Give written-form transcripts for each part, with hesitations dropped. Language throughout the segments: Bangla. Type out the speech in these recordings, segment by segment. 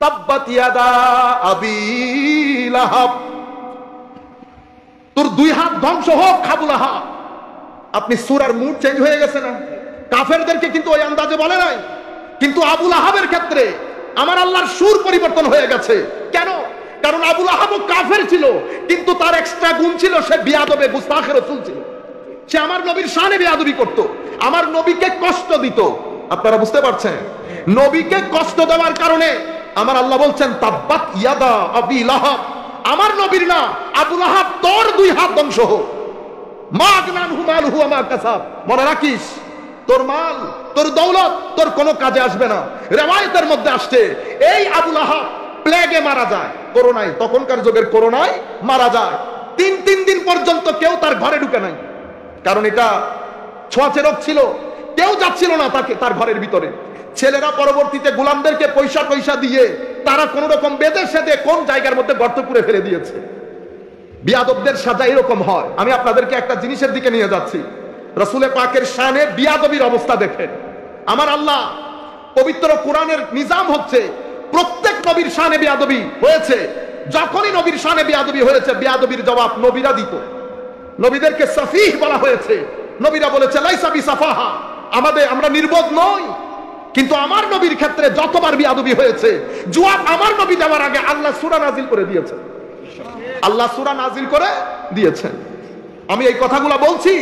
তাব্বাত ইয়াদা আবি লাহাব, তোর দুই হাত ধ্বংস হোক আবু লাহাব। আপনি সূরার মুড চেঞ্জ হয়ে গেছে না? কাফেরদেরকে কিন্তু ওই আন্দাজে বলে নাই, কিন্তু আবু লাহাবের ক্ষেত্রে আমার আল্লাহর সুর পরিবর্তন হয়ে গেছে। কেন? কারণ আবু লাহাবও কাফের ছিল, কিন্তু তার এক্সট্রা গুণ ছিল, সে বিয়াদবে গুস্তাখে রাসূল ছিল। সে আমার নবীর শানে বেয়াদবি করত, আমার নবীকে কষ্ট দিত। আপনারা বুঝতে পারছেন? নবীকে কষ্ট দেওয়ার কারণে আমার আল্লাহ বলছেন তাব্বাত ইয়াদা আবি লাহাব, আমার নবীর না, আবু লাহাব তোর দুই হাত ধ্বংস হোক। মাগনানহু মালহু ওয়া মা কাসাব, মনে রাখিস তোর মাল, তোর দৌলত তোর কোনো কাজে আসবে না। রিওয়ায়াতের মধ্যে আসছে এই আবু লাহাব প্লেগে মারা যায়, করোনায়, তখনকার যুগের করোনায় মারা যায়। তিন দিন পর্যন্ত কেউ তার ঘরে ঢুকে নাই, কারণ এটা ছোঁয়াচে রোগ ছিল, কেউ যাচ্ছিল না তাকে তার ঘরের ভিতরে। ছেলেরা পরবর্তীতে গোলামদেরকে পয়সা দিয়ে তারা কোন রকম বেঁধে সেধে কোন জায়গার মধ্যে গর্ত করে ফেলে দিয়েছে। বিয়াদবদের সাজা এরকম হয়। আমি আপনাদেরকে একটা জিনিসের দিকে নিয়ে যাচ্ছি, রাসূল পাকের শানে বিয়াদবির অবস্থা দেখেন। আমার আল্লাহ পবিত্র কোরআনের নিজাম হচ্ছে প্রত্যেক নবীর শানে বিয়াদবি হয়েছে, যখনই নবীর শানে বিয়াদবি হয়েছে বিয়াদবির জবাব নবীরা দিত। নবীদেরকে সাফিহ বলা হয়েছে, নবীরা বলেছে লাইসা বিসাফাহা, আমরা নির্বোধ নই। কিন্তু আমার নবীর ক্ষেত্রে যতবার বিয়াদবি হয়েছে জবাব আমার নবী দেওয়ার আগে আল্লাহ সূরা নাজিল করে দিয়েছেন, আল্লাহ সূরা নাজিল করে দিয়েছেন। আমি এই কথাগুলো বলছি,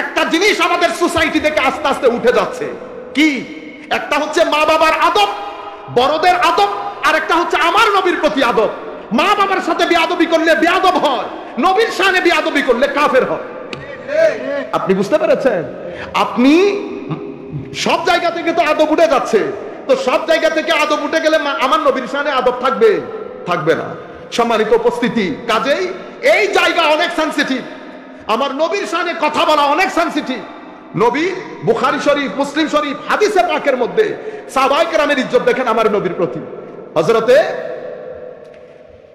একটা জিনিস আমাদের সোসাইটি থেকে আস্তে আস্তে উঠে যাচ্ছে। কি? একটা হচ্ছে মা বাবার আদব, বড়দের আদব, আর একটা হচ্ছে আমার নবীর প্রতি আদব। মা বাবার সাথে বিয়াদবি করলে বিয়াদব হয়, নবীর শানে বিয়াদবি করলে কাফের হয়। আপনি বুঝতে পেরেছেন? আপনি সব জায়গা থেকে তো আদব উঠে যাচ্ছে, তো সব জায়গা থেকে আদব উঠে গেলে আমার নবীর শানে আদব থাকবে? থাকবে না। সম্মানিত উপস্থিতি, কাজেই এই জায়গা অনেক সেনসিটিভ, আমার নবীর শানে কথা বলা অনেক সেনসিটিভ। নবী বুখারী শরীফ, মুসলিম শরীফ হাদিসে পাকের মধ্যে সাহাবায়ে কেরামের ইজ্জত দেখেন আমার নবীর প্রতি। হযরতে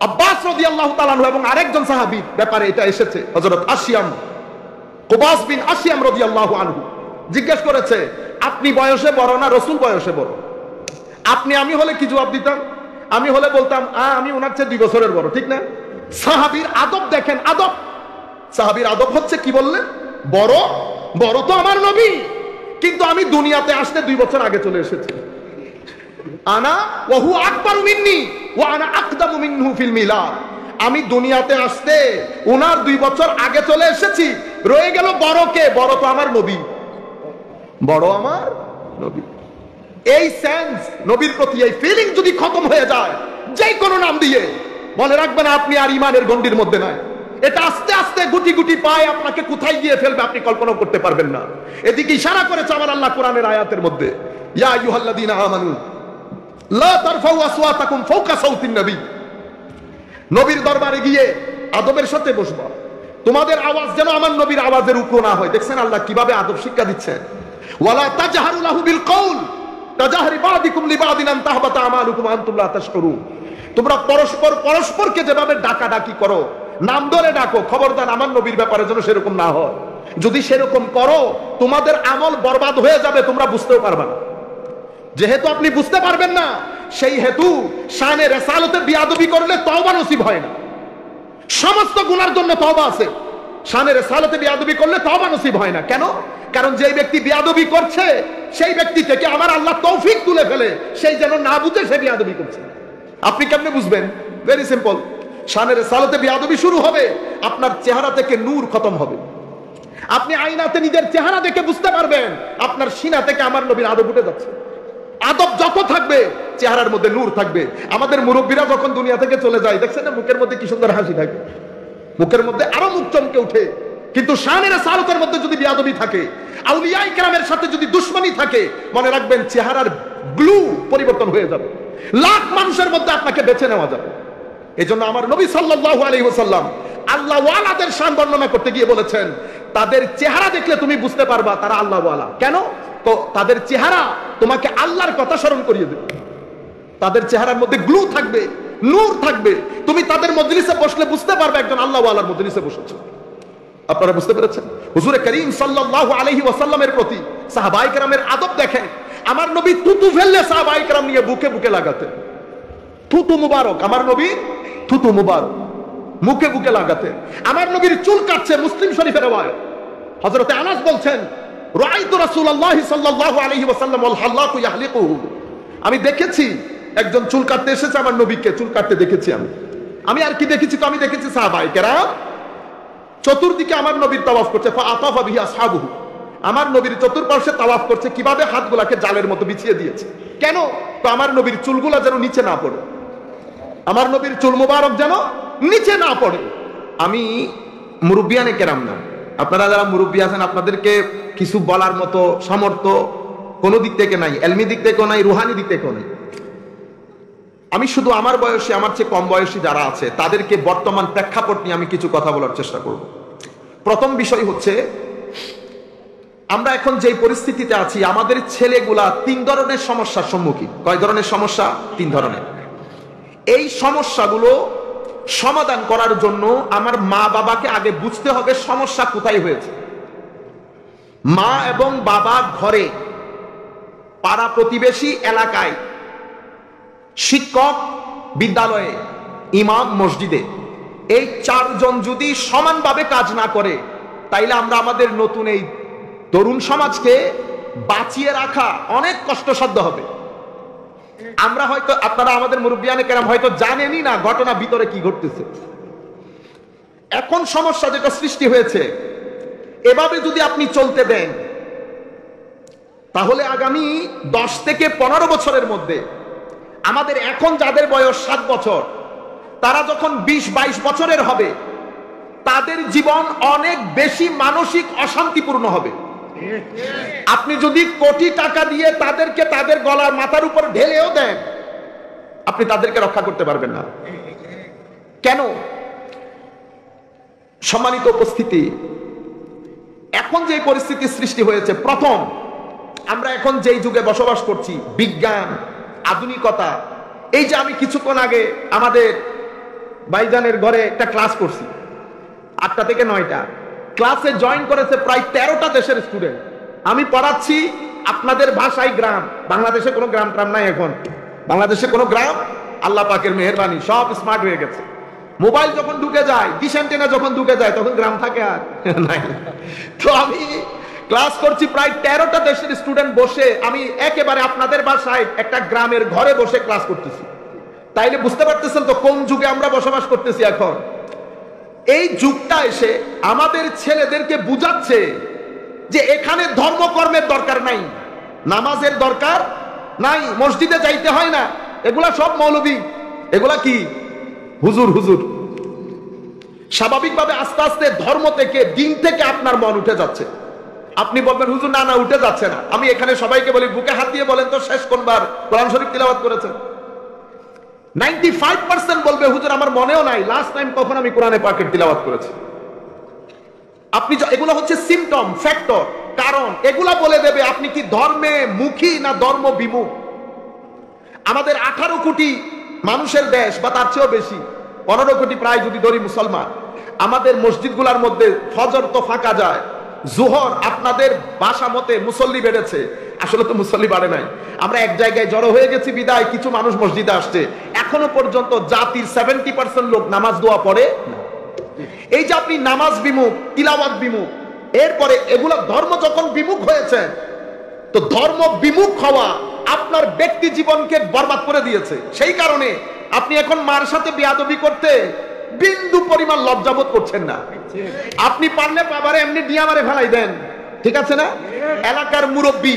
আব্বাস রাদিয়াল্লাহু তাআলা আনহু এবং আরেকজন সাহাবীর ব্যাপারে এটা এসেছে, হযরত আসিয়াম কুবাস বিন আসিয়াম রাদিয়াল্লাহু আনহু জিজ্ঞেস করেছে, আপনি বয়সে বড় না রাসূল বয়সে বড়? আমি হলে কি জবাব দিতাম? আমি হলে বলতাম আমি ওনার চেয়ে 2 বছরের বড়, ঠিক না? সাহাবীর আদব দেখেন, আদব। সাহাবীর আদব হচ্ছে কি বললেন? বড় তো আমার নবী, কিন্তু আমি দুনিয়াতে আসতে 2 বছর আগে চলে এসেছি। আনা ওয়া হুয়া আকবারু মিন্নি ওয়া আনা আকদামু মিনহু ফিল মিলাদ, আমি দুনিয়াতে আসতে ওনার 2 বছর আগে চলে এসেছি। রয়ে গেল বড় কে? বড় তো আমার নবী, বড় আমার নবী। এই সেন্স নবীর প্রতি, এই ফিলিং যদি খতম হয়ে যায় যে কোনো নাম দিয়ে, মনে রাখবেন আপনি আর ঈমানের গণ্ডির মধ্যে নাই। এটা আস্তে আস্তে গুটি গুটি পায় আপনাকে কোথায় গিয়ে ফেলবে আপনি কল্পনা করতে পারবেন না। এদিকে ইশারা করেছে আমার আল্লাহ কোরআনের আয়াতের মধ্যে, ইয়া আইয়ুহাল্লাযীনা আমানু লা তারফাউ আসওয়াতাকুম ফাওকা সাওতিন নবী, নবীর দরবারে গিয়ে আদবের সাথে বসবা, তোমাদের আওয়াজ যেন আমার নবীর আওয়াজের উপর না হয়। দেখছেন আল্লাহ কিভাবে আদব শিক্ষা দিচ্ছেন? ওয়ালা তাজহারু লাহু বিল কওল তাজহারি বাদিকুম লিবাদিন আন তাহবাতা আমালুকুম আনতুম লা তাশকুরুন, তোমরা পরস্পরকে যেভাবে ডাকাডাকি করো, নাম ধরে ডাকো, খবরদার আমার নবীর ব্যাপারে যেন সেরকম না হয়। যদি সেরকম করো তোমাদের আমল বরবাদ হয়ে যাবে, তোমরা বুঝতেও পারবে না। যেহেতু আপনি বুঝতে পারবেন না, সেই হেতু শানে রিসালাতে বিয়াদবি করলে তওবা নসিব হয় না। সমস্ত গুনার জন্য তওবা আছে, শানে রিসালাতে বিয়াদবি করলে তওবা নসিব হয় না। কেন? কারণ যে ব্যক্তি বিয়াদবি করছে সেই ব্যক্তি থেকে আমার আল্লাহ তৌফিক তুলে ফেলে, সেই যেন না বুঝে সে বিয়াদবি করছে। আপনি কেমনে বুঝবেন? ভেরি সিম্পল, শানে রিসালাতে বিয়াদবি শুরু হবে, আপনার চেহারা থেকে নূর খতম হবে। আপনি আয়নাতে নিজের চেহারা দেখে বুঝতে পারবেন আপনার সিনা থেকে আমার নবীর আদব উঠে যাচ্ছে। আদব যত থাকবে চেহারার মধ্যে নূর থাকবে। আমাদের মুরব্বীরা যখন দুনিয়া থেকে চলে যায় দেখছেন না, মুখের মধ্যে কি সুন্দর হাসি থাকে, মুখের মধ্যে আরো মুখ চমকে ওঠে। কিন্তু শানে রিসালাতের মধ্যে যদি বিয়াদবি থাকে, আউলিয়ায়ে কেরামের সাথে যদি দুশমনি থাকে, মনে রাখবেন চেহারার গ্লু পরিবর্তন হয়ে যাবে, লাখ মানুষের মধ্যে আপনাকে বেছে নেওয়া যাবে। এজন্য আমার নবী সাল্লাল্লাহু আলাইহি ওয়াসাল্লাম আল্লাহ ওয়ালাদের শান বর্ণনা করতে গিয়ে বলেছেন, তাদের চেহারা দেখলে তুমি বুঝতে পারবা তারা আল্লাহ ওয়ালা। কেন? তো তাদের চেহারা তোমাকে আল্লাহর কথা স্মরণ করিয়ে দেবে, তাদের চেহারার মধ্যে গ্লু থাকবে, নূর থাকবে। তুমি তাদের মজলিসে বসলে বুঝতে পারবে একজন আল্লাহ ওয়ালার মজলিসে বসেছে। আপনারা বুঝতে পেরেছেন? হুজুরে করিম সাল্লাল্লাহু আলাইহি ওয়াসাল্লামের প্রতি সাহাবায়ে কেরামের আদব দেখেন। আমার নবী থুতু ফেললে সাহাবায়ে কেরাম নিয়ে বুকে বুকে লাগাতেন। থুতু মুবারক, আমার নবী থুতু মুবারক মুখে বুকে লাগাতে। আমার নবীর চুল কাটছে, মুসলিম শরীফের রওয়ায়াত। হযরতে আনাস বলছেন, রাআইতু রাসূলুল্লাহি সাল্লাল্লাহু আলাইহি ওয়াসাল্লাম ওয়াল হাল্লাকু ইয়াহলিকুহু, আমি দেখেছি একজন চুল কাটতে এসেছে, আমার নবীকে চুল কাটতে দেখেছি। আমি আর কি দেখেছি, তো আমি দেখেছি সাহাবায়ে কেরাম চতুর্দিকে আমার নবীর তাওয়াফ করছে, ফাআতাফা বিহি আসহাবুহু, আমার নবীর চতুর্পার্শ্বে তাওয়াফ করছে, কিভাবে হাতগুলাকে জালের মতো বিছিয়ে দিয়েছে। কেন? তো আমার নবীর চুলগুলা যেন নিচে না পড়ে, আমার নবীর চুল মুবারক যেন নিচে না পড়ে। আমি মুরব্বিয়ানে কেরাম না, আপনারা যারা মুরব্বী আছেন আপনাদেরকে কিছু বলার মতো সামর্থ্য কোনো দিক থেকে নাই, এলমি দিক থেকেও নাই, রুহানি দিক থেকেও নাই। আমি শুধু আমার বয়সী, আমার চেয়ে কম বয়সী যারা আছে তাদেরকে বর্তমান প্রেক্ষাপট নিয়ে আমি কিছু কথা বলার চেষ্টা করব। প্রথম বিষয় হচ্ছে, আমরা এখন যে পরিস্থিতিতে আছি, আমাদের ছেলেগুলা 3 ধরনের সমস্যার সম্মুখীন। কয় ধরনের সমস্যা? 3 ধরনের। এই সমস্যাগুলো সমাধান করার জন্য আমার মা বাবাকে আগে বুঝতে হবে সমস্যা কোথায় হয়েছে। মা এবং বাবা ঘরে, পাড়া প্রতিবেশী এলাকায়, শিক্ষক বিদ্যালয়ে, ইমাম মসজিদে, এই 4 জন যদি সমানভাবে কাজ না করে, তাইলে আমরা আমাদের নতুন এই তরুণ সমাজকে বাঁচিয়ে রাখা অনেক কষ্টসাধ্য হবে। আমরা হয়তো, আপনারা আমাদের মুরব্বিয়ানে কেরাম হয়তো জানেনই না ঘটনা ভিতরে কি ঘটতেছে। এখন সমস্যা যেটা সৃষ্টি হয়েছে, এভাবে যদি আপনি চলতে দেন, তাহলে আগামী 10 থেকে 15 বছরের মধ্যে আমাদের এখন যাদের বয়স 7 বছর, তারা যখন 20-22 বছরের হবে, তাদের জীবন অনেক বেশি মানসিক অশান্তিপূর্ণ হবে। আপনি যদি কোটি টাকা দিয়ে তাদেরকে তাদের গলার মাথার উপর ঢেলেও দেন, আপনি তাদেরকে রক্ষা করতে পারবেন না। কেন? সম্মানিত উপস্থিতি, এখন যে পরিস্থিতি সৃষ্টি হয়েছে, প্রথম, আমরা এখন যেই যুগে বসবাস করছি, বিজ্ঞান, আধুনিকতা। এই যে আমি কিছুক্ষণ আগে আমাদের ভাইজানের ঘরে একটা ক্লাস করছি, 8টা থেকে 9টা, ক্লাসে জয়েন করেছে প্রায় 13টা দেশের স্টুডেন্ট। আমি পড়াচ্ছি আপনাদের ভাষায় গ্রাম, বাংলাদেশে কোনো গ্রাম ট্রাম নাই এখন, বাংলাদেশে কোনো গ্রাম, আল্লাহ পাকের মেহেরবানি, সব স্মার্ট হয়ে গেছে। মোবাইল যখন ঢুকে যায়, ডিশ অ্যান্টেনা যখন ঢুকে যায়, তখন গ্রাম থাকে আর নাই। তো আমি ক্লাস করছি, প্রায় 13টা দেশের স্টুডেন্ট বসে, আমি একেবারে আপনাদের ভাষায় একটা গ্রামের ঘরে বসে ক্লাস করতেছি। তাইলে বুঝতে পারতেছেন তো কোন যুগে আমরা বসবাস করতেছি এখন। এই যুগটা এসে আমাদের ছেলেদেরকে বুঝাচ্ছে যে এখানে ধর্মকর্মের দরকার নাই, নামাজের দরকার নাই, মসজিদে যাইতে হয় না, এগুলা সব মৌলবী, এগুলা কি হুজুর হুজুর। স্বাভাবিকভাবে আস্তে আস্তে ধর্ম থেকে, দিন থেকে আপনার মন উঠে যাচ্ছে। আপনি বলবেন হুজুর না না উঠে যাচ্ছে না। আমি এখানে সবাইকে বলি, বুকে হাত দিয়ে বলেন তো শেষ কোনবার কোরআন শরীফ তিলাওয়াত করেছেন? 95% বলবে হুজুর আমার মনেও নাই লাস্ট টাইম কখন আমি কোরআনে পাকের তিলাওয়াত করেছি। আপনি, এগুলো হচ্ছে সিম্পটম, ফ্যাক্টর, কারণ এগুলা বলে দেবে আপনি কি ধর্মে মুখী না ধর্ম বিমুখ। আমাদের 18 কোটি মানুষের দেশ বা তার চেয়েও বেশি, 15 কোটি প্রায় যদি ধরি মুসলমান, আমাদের মসজিদগুলোর মধ্যে ফজর তো ফাঁকা যায়, জোহর আপনাদের বাসা মতে মুসল্লি বেড়েছে, আসলে তো মুসল্লি বাড়ে নাই। আমরা এক জায়গায় জড়ো হয়ে গেছি বিদায় কিছু মানুষ মসজিদে আসছে। এখনো পর্যন্ত জাতির 70% লোক নামাজ দোয়া পড়ে না। এই যে আপনি নামাজ বিমুখ, তিলাওয়াত বিমুখ, এরপরে এগুলা ধর্ম যখন বিমুখ হয়েছে, তো ধর্ম বিমুখ হওয়া আপনার ব্যক্তি জীবনকে বরবাদ করে দিয়েছে। সেই কারণে আপনি এখন মার সাথে বেয়াদবি করতে বিন্দু পরিমাণ লজ্জাবোধ করছেন না। আপনি পারলে বাবারে এমনি ডিয়ামারে ফেলাই দেন, ঠিক আছে না? এলাকার মুরব্বী,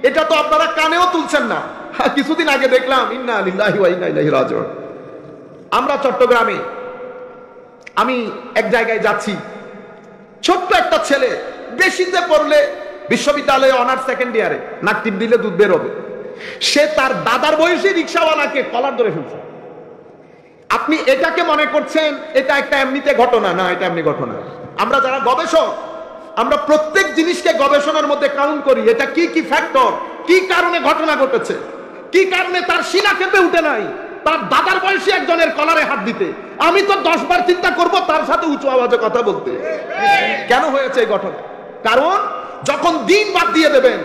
এটা তো আপনারা কানেও তুলছেন না। কিছুদিন আগে দেখলাম, ইন্না লিল্লাহি ওয়া ইন্না ইলাইহি রাজিউন, আমরা চট্টগ্রামে, আমি এক জায়গায় যাচ্ছি, ছোট্ট একটা ছেলে, বেশিতে পড়লে বিশ্ববিদ্যালয়ে অনার্স সেকেন্ড ইয়ারে, নাক টিপ দিলে দুধ বের হবে, সে তার দাদার বয়সী রিক্সাওয়ালাকে কলার ধরে ফেলছে। আপনি এটাকে মনে করছেন এটা একটা এমনিতে ঘটনা? না, এটা এমনি ঘটনা। আমরা যারা গবেষক, আমরা প্রত্যেক জিনিসকে গবেষণার মধ্যে কাউন্ট করি, এটা কি কি ফ্যাক্টর, কি কারণে ঘটনা ঘটেছে, কি কারণে তার শিরা কেঁপে উঠে নাই তার দাদার বয়সী একজনের কলারে হাত দিতে। আমি তো 10 বার চিন্তা করব তার সাথে উঁচু আওয়াজে কথা বলতে। কেন হয়েছে এই ঘটনা? কারণ যখন দিন বাদ দিয়ে দেবেন,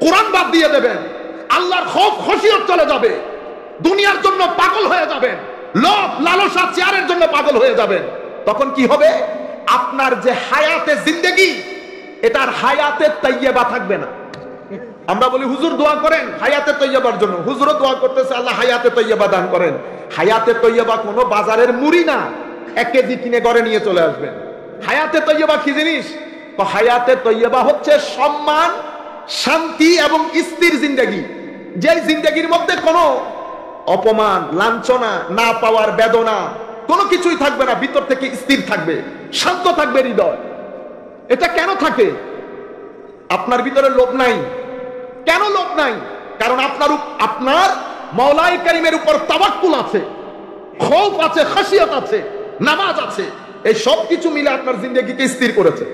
কোরআন বাদ দিয়ে দেবেন, আল্লাহর খৌফ খসিয়ত চলে যাবে, দুনিয়ার জন্য পাগল হয়ে হয়ে যাবেন, লোভ লালসা চেয়ারের জন্য পাগল হয়ে যাবেন। তখন কি হবে? আপনার যে হায়াতে জিন্দেগি, এটার হায়াতে তাইয়্যিবা থাকবে না। আমরা বলি হুজুর দোয়া করেন হায়াতে তাইয়্যিবার জন্য, হুজুরও দোয়া করতেছে আল্লাহ হায়াতে তাইয়্যিবা দান করেন। হায়াতে তাইয়্যিবা কোনো বাজারের মুড়ি না, 1 কেজি কিনে ঘরে নিয়ে চলে আসবেন। হায়াতে তাইয়্যিবা কি জিনিস? তো হায়াতে তাইয়্যিবা হচ্ছে সম্মান, শান্তি এবং স্থির জিন্দেগি। যে জিন্দেগির মধ্যে কোনো অপমান, লাঞ্ছনা, না পাওয়ার বেদনা কোনো কিছুই থাকবে না, ভিতর থেকে স্থির থাকবে, শান্ত থাকবে হৃদয়। এটা কেন থাকে? আপনার ভিতরে লোভ নাই। কেন লোভ নাই? কারণ আপনার মওলাই কারীমের উপর তাওয়াক্কুল আছে, খৌফ আছে, খাশিয়াত আছে, নামাজ আছে। এই সব কিছু মিলে আপনার জিন্দেগিকে স্থির করেছে।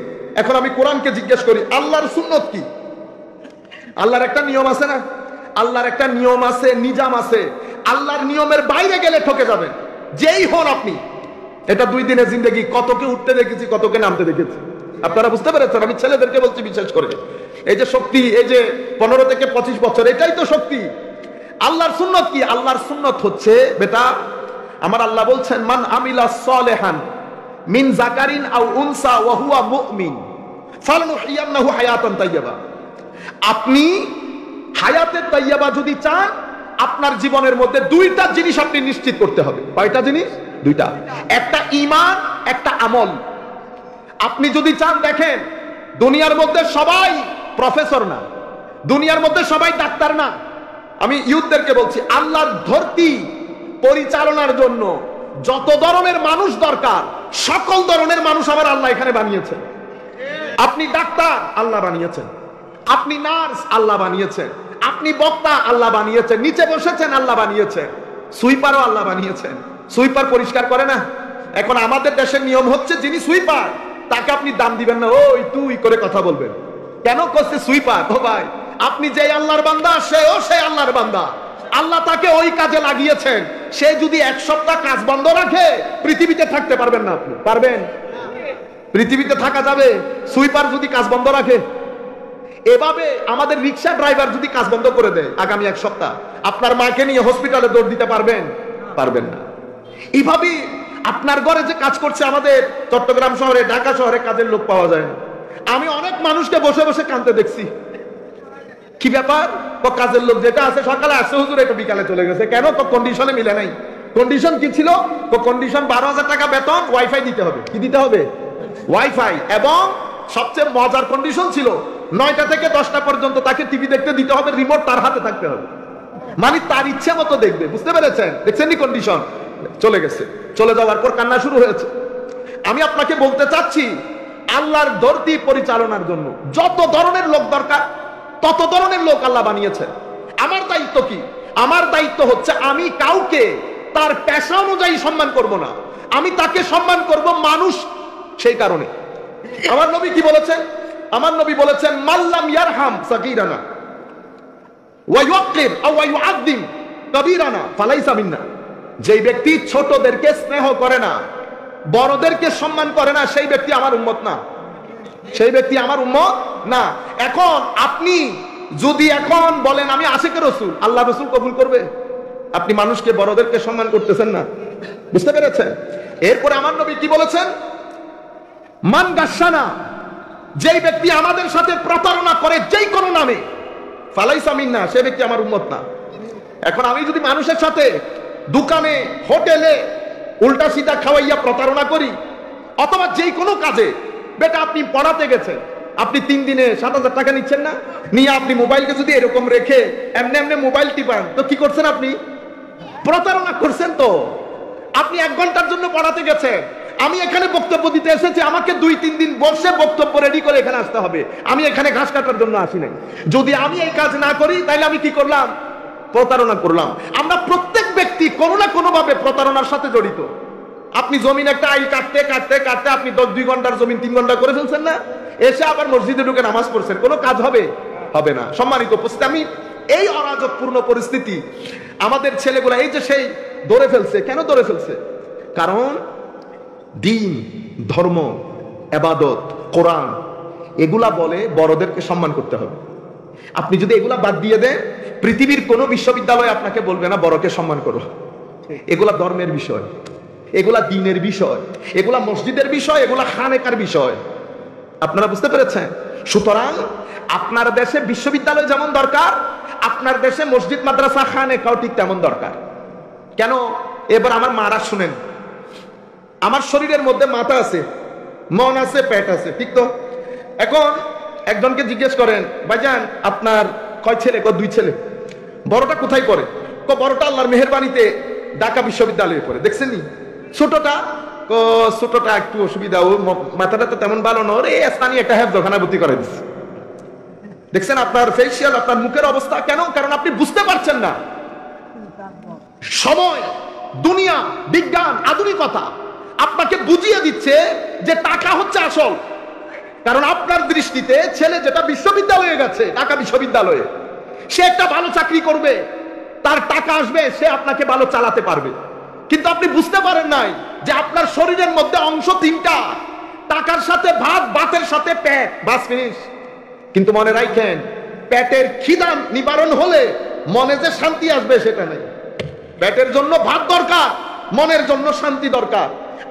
এখন আমি কোরআনকে জিজ্ঞেস করি আল্লাহর সুন্নত কি? আল্লাহর একটা নিয়ম আছে না? আল্লাহর একটা নিয়ম আছে, নিজাম আছে। আল্লাহর নিয়মের বাইরে গেলে ঠকে যাবেন, যেই হন আপনি। এটা 2 দিনের জিন্দেগি, কতকে উঠতে দেখেছি, কতকে নামতে দেখেছি। আপনারা বুঝতে পেরেছেন? আমি ছেলেদেরকে বলছি বিশেষ করে, এই যে শক্তি, এই যে 15 থেকে 25 বছর, এটাই তো শক্তি। আল্লাহর সুন্নত কি? আল্লাহর সুন্নত হচ্ছে বেটা, আমার আল্লাহ বলছেন মান আমিলা সালেহান মিন যাকারিন আও উনসা ওয়া হুয়া মুমিন ফালনুহিয়ান্নাহু হায়াতান তাইয়্যিবা। আপনি হায়াতে তাইয়্যিবা যদি চান, আপনার জীবনের মধ্যে 2টা জিনিস আপনি নিশ্চিত করতে হবে। কয়টা জিনিস? 2টা। একটা ঈমান, একটা আমল। আপনি যদি চান, দেখেন দুনিয়ার মধ্যে সবাই প্রফেসর না, দুনিয়ার মধ্যে সবাই ডাক্তার না। আমি ইউথদেরকে বলছি, আল্লাহর ধরতি পরিচালনার জন্য যত ধরনের মানুষ দরকার, সকল ধরনের মানুষ আমার আল্লাহ এখানে বানিয়েছেন। আপনি ডাক্তার, আল্লাহ বানিয়েছেন। আপনি নার্স, আল্লাহ বানিয়েছেন। আপনি বক্তা, আল্লাহ বানিয়েছেন। নিচে বসেছেন, আল্লাহ বানিয়েছেন। সুইপারও আল্লাহ বানিয়েছেন। সুইপার পরিষ্কার করে না? এখন আমাদের দেশের নিয়ম হচ্ছে, যিনি সুইপার তাকে আপনি দাম দিবেন না, ওই তুই করে কথা বলবেন। কেন করছে সুইপার? ও ভাই, আপনি যে আল্লাহর বান্দা, সেও সেই আল্লাহর বান্দা। আল্লাহ তাকে ওই কাজে লাগিয়েছেন। সে যদি 1 সপ্তাহ কাজ বন্ধ রাখে, পৃথিবীতে থাকতে পারবেন না। আপনি পারবেন? পৃথিবীতে থাকা যাবে? সুইপার যদি কাজ বন্ধ রাখে। এভাবে আমাদের রিক্সা ড্রাইভার যদি কাজ বন্ধ করে দেয় আগামী 1 সপ্তাহ, আপনার মাকে নিয়ে হসপিটালে দৌড় দিতে পারবেন? পারবেন না। এইভাবে আপনার ঘরে যে কাজ করছে, আমাদের চট্টগ্রাম শহরে, ঢাকা শহরে কাজের লোক পাওয়া যায় না। আমি অনেক মানুষকে বসে বসে কাঁদতে দেখছি। কি ব্যাপার? কাজের লোক যেটা আছে সকালে আসছে, হুজুর এটা বিকালে চলে গেছে। কেন? তো কন্ডিশনে মিলে নাই। কন্ডিশন কি ছিল? তো কন্ডিশন 12,000 টাকা বেতন, ওয়াইফাই দিতে হবে। কি দিতে হবে? ওয়াইফাই। এবং সবচেয়ে মজার কন্ডিশন ছিল 9টা থেকে 10টা পর্যন্ত তাকে টিভি দেখতে দিতে হবে, রিমোট তার হাতে থাকতে হবে। মানে তার ইচ্ছে মতো দেখবে। বুঝতে পেরেছেন? দেখছেন নি কন্ডিশন? চলে গেছে। চলে যাওয়ার পর কান্না শুরু হয়েছে। আমি আপনাকে বলতে চাচ্ছি, আল্লাহর ধরতি পরিচালনার জন্য যত ধরনের লোক দরকার, তত ধরনের লোক আল্লাহ বানিয়েছেন। আমার দায়িত্ব কি? আমার দায়িত্ব হচ্ছে, আমি কাউকে তার পেশা অনুযায়ী সম্মান করব না, আমি তাকে সম্মান করব মানুষ। সেই কারণে আমার নবী কি বলেছেন? আমার নবী বলেছেন মাল্লাম ইয়ারহাম সাগীরানা ওয়া ইউকির আও ইউআযিম কাবীরানা ফালাইসা মিন্না। যেই ব্যক্তি ছোটদেরকে স্নেহ করে না, বড়দেরকে সম্মান করে না, সেই ব্যক্তি আমার উম্মত না। সেই ব্যক্তি আমার উম্মত না। এখন আপনি যদি এখন বলেন আমি আশিকে রাসূল, আল্লাহ রাসূল কবুল করবে? আপনি মানুষকে, বড়দেরকে সম্মান করতেছেন না। বুঝতে পেরেছেন? এরপরে আমার নবী কি বলেছেন? মান গাশানা, যেই ব্যক্তি আমাদের সাথে প্রতারণা করে যেই কোনো নামে, ফালাইসা মিন্না, সেই ব্যক্তি আমার উম্মত না। এখন আমি যদি মানুষের সাথে দোকানে, হোটেলে উল্টা সিধা খাওয়াইয়া প্রতারণা করি, অথবা যেই কোনো কাজে, বেটা আপনি পড়াতে গেছেন, আপনি 3 দিনে 7,000 টাকা নিচ্ছেন না, নিয়ে আপনি মোবাইলকে যদি এরকম রেখে এমনি এমনি মোবাইল টিপান, তো কি করছেন? আপনি প্রতারণা করছেন। তো আপনি 1 ঘন্টার জন্য পড়াতে গেছেন, আমি এখানে বক্তব্য দিতে এসেছি, আমাকে 2-3 দিন বসে বক্তব্য রেডি করে এখানে আসতে হবে। আমি এখানে ঘাস কাটার জন্য আসি নাই। যদি আমি এই কাজ না করি, তাহলে আমি কি করলাম? প্রতারণা করলাম। আমরা প্রত্যেক ব্যক্তি কোনো না কোনো ভাবে প্রতারণার সাথে জড়িত। আপনি জমিন একটা আইল কাটতে কাটতে কাটতে আপনি 2 ঘন্টার জমিন 3 ঘন্টা করে ফেলছেন না, এসে আবার মসজিদে ঢুকে নামাজ পড়ছেন, কোনো কাজ হবে? হবে না। সম্মানিত উপস্থিতি, আমি এই অরাজকপূর্ণ পরিস্থিতি আমাদের ছেলেগুলা এই যে সেই ধরে ফেলছে। কেন ধরে ফেলছে? কারণ দিন, ধর্ম, ইবাদত, কোরআন এগুলা বলে বড়দেরকে সম্মান করতে হবে। আপনি যদি এগুলা বাদ দিয়ে দেন, পৃথিবীর কোনো বিশ্ববিদ্যালয় আপনাকে বলবে না বড়কে সম্মান করো। এগুলা ধর্মের বিষয়, এগুলা দ্বীনের বিষয়, এগুলা মসজিদের বিষয়, এগুলা খানেকার বিষয়। আপনারা বুঝতে পেরেছেন? সুতরাং আপনার দেশে বিশ্ববিদ্যালয় যেমন দরকার, আপনার দেশে মসজিদ মাদ্রাসা খানেকাও ঠিক তেমন দরকার। কেন? এবার আমার মারা শুনেন, আমার শরীরের মধ্যে মাথা আছে, মন আছে, পেট আছে, ঠিক তো? এখন একজনকে জিজ্ঞেস করেন, ভাইজান আপনার কয় ছেলে? দুই ছেলে। বড়টা কোথায় পড়ে? বড়টা আল্লাহর মেহেরবানিতে ঢাকা বিশ্ববিদ্যালয়ে পড়ে। দেখছেন নি? ছোটটা? ছোটটা একটু অসুবিধা, ও মাথাটা তো তেমন ভালো নয়, এই স্থানীয় একটা হেফজখানায় ভর্তি করে দিচ্ছে। দেখছেন আপনার ফেসিয়াল, আপনার মুখের অবস্থা কেন? কারণ আপনি বুঝতে পারছেন না। সময়, দুনিয়া, বিজ্ঞান, আধুনিকতা আপনাকে বুঝিয়ে দিচ্ছে যে টাকা হচ্ছে আসল। কারণ আপনার দৃষ্টিতে ছেলে যেটা বিশ্ববিদ্যালয়ে গেছে, ঢাকা বিশ্ববিদ্যালয়ে, সে একটা ভালো চাকরি করবে, তার টাকা আসবে, সে আপনাকে ভালো চালাতে পারবে। কিন্তু আপনি বুঝতে পারেন নাই যে আপনার শরীরের মধ্যে অংশ তিনটা, টাকার সাথে ভাত, ভাতের সাথে পেট, বাস ফিনিশ। কিন্তু মনে রাখেন, পেটের খিদা নিবারণ হলে মনে যে শান্তি আসবে সেটা নেই। পেটের জন্য ভাত দরকার, মনের জন্য শান্তি দরকার।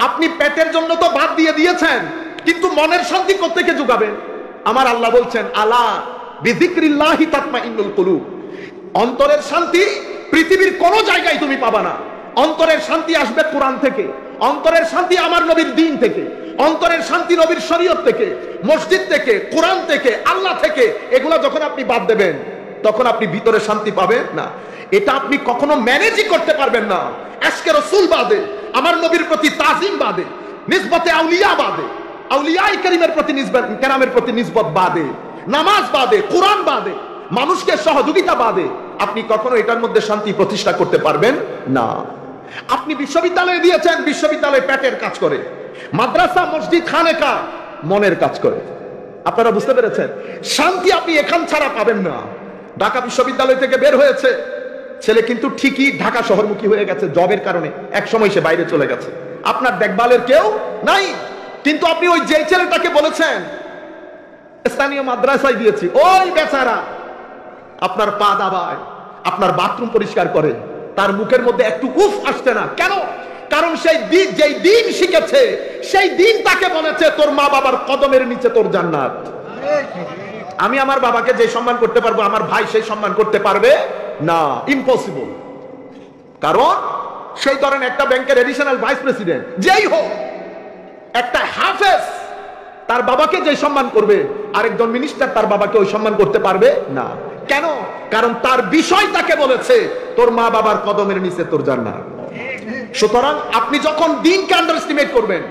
আপনি পেটের জন্য তো ভাত দিয়ে দিয়েছেন, কিন্তু মনের শান্তি কোত্থেকে যোগাবেন? আমার আল্লাহ বলছেন, আলা বিযিকরিল্লাহি তাতমাইন্নুল কুলুব। অন্তরের শান্তি পৃথিবীর কোন জায়গায় তুমি পাবা না। অন্তরের শান্তি আসবে কোরআন থেকে, অন্তরের শান্তি আমার নবীর দ্বীন থেকে, অন্তরের শান্তি নবীর শরীয়ত থেকে, মসজিদ থেকে, কোরআন থেকে, আল্লাহ থেকে। এগুলা যখন আপনি বাদ দেবেন, তখন আপনি ভিতরে শান্তি পাবেন না। এটা আপনি কখনো ম্যানেজই করতে পারবেন না। আজকে রাসূল বাদে, আমার নবীর প্রতি তাজিম বাদে, নিসবতে আউলিয়া বাদে, আউলিয়ায়ে কেরামের প্রতি নিসবত, কেরামের প্রতি নিসবত বাদে, নামাজ বাদে, কোরআন বাদে, মানুষকে সহযোগিতা বাদে আপনি কখনো এটার মধ্যে শান্তি প্রতিষ্ঠা করতে পারবেন না। আপনি বিশ্ববিদ্যালয়ে দিয়েছেন, বিশ্ববিদ্যালয় পেটের কাজ করে, মাদ্রাসা, মসজিদ, খানেকা মনের কাজ করে। আপনারা বুঝতে পেরেছেন? শান্তি আপনি এখান ছাড়া পাবেন না। ঢাকা বিশ্ববিদ্যালয় থেকে বের হয়েছে ছেলে, কিন্তু ঠিকই ঢাকা শহরমুখী হয়ে গেছে জবের কারণে। এক সময় সে বাইরে চলে গেছে, আপনার দেখভালের কেউ নাই। কিন্তু আপনি ওই যে ছেলেটাকে বলেছেন স্থানীয় মাদ্রাসায় দিয়েছি, ওই বেচারা আপনার পা দাবায়, আপনার বাথরুম পরিষ্কার করে, তার মুখের মধ্যে একটু উফ আসছে না। কেন? কারণ সেই দিন, যেই দিন শিখেছে, সেই দিন তাকে বলেছে তোর মা বাবার কদমের নিচে তোর জান্নাত। আমি আমার বাবাকে যে সম্মান করতে পারবো, আমার ভাই সেই সম্মান করতে পারবে না, ইম্পসিবল। কারণ সেই ধরেন একটা ব্যাংকের এডিশনাল ভাইস প্রেসিডেন্ট যেই হোক, একটা হাফেজ তার বাবাকে যে সম্মান করবে, আরেকজন মিনিস্টার তার বাবাকে ওই সম্মান করতে পারবে না। কেন? কারণ তার বিষয় তাকে বলেছে তোর মা বাবার কদমের নিচে তোর জান্নাত। সুতরাং আপনি যখন দ্বীনকে আন্ডার এস্টিমেট করবেন,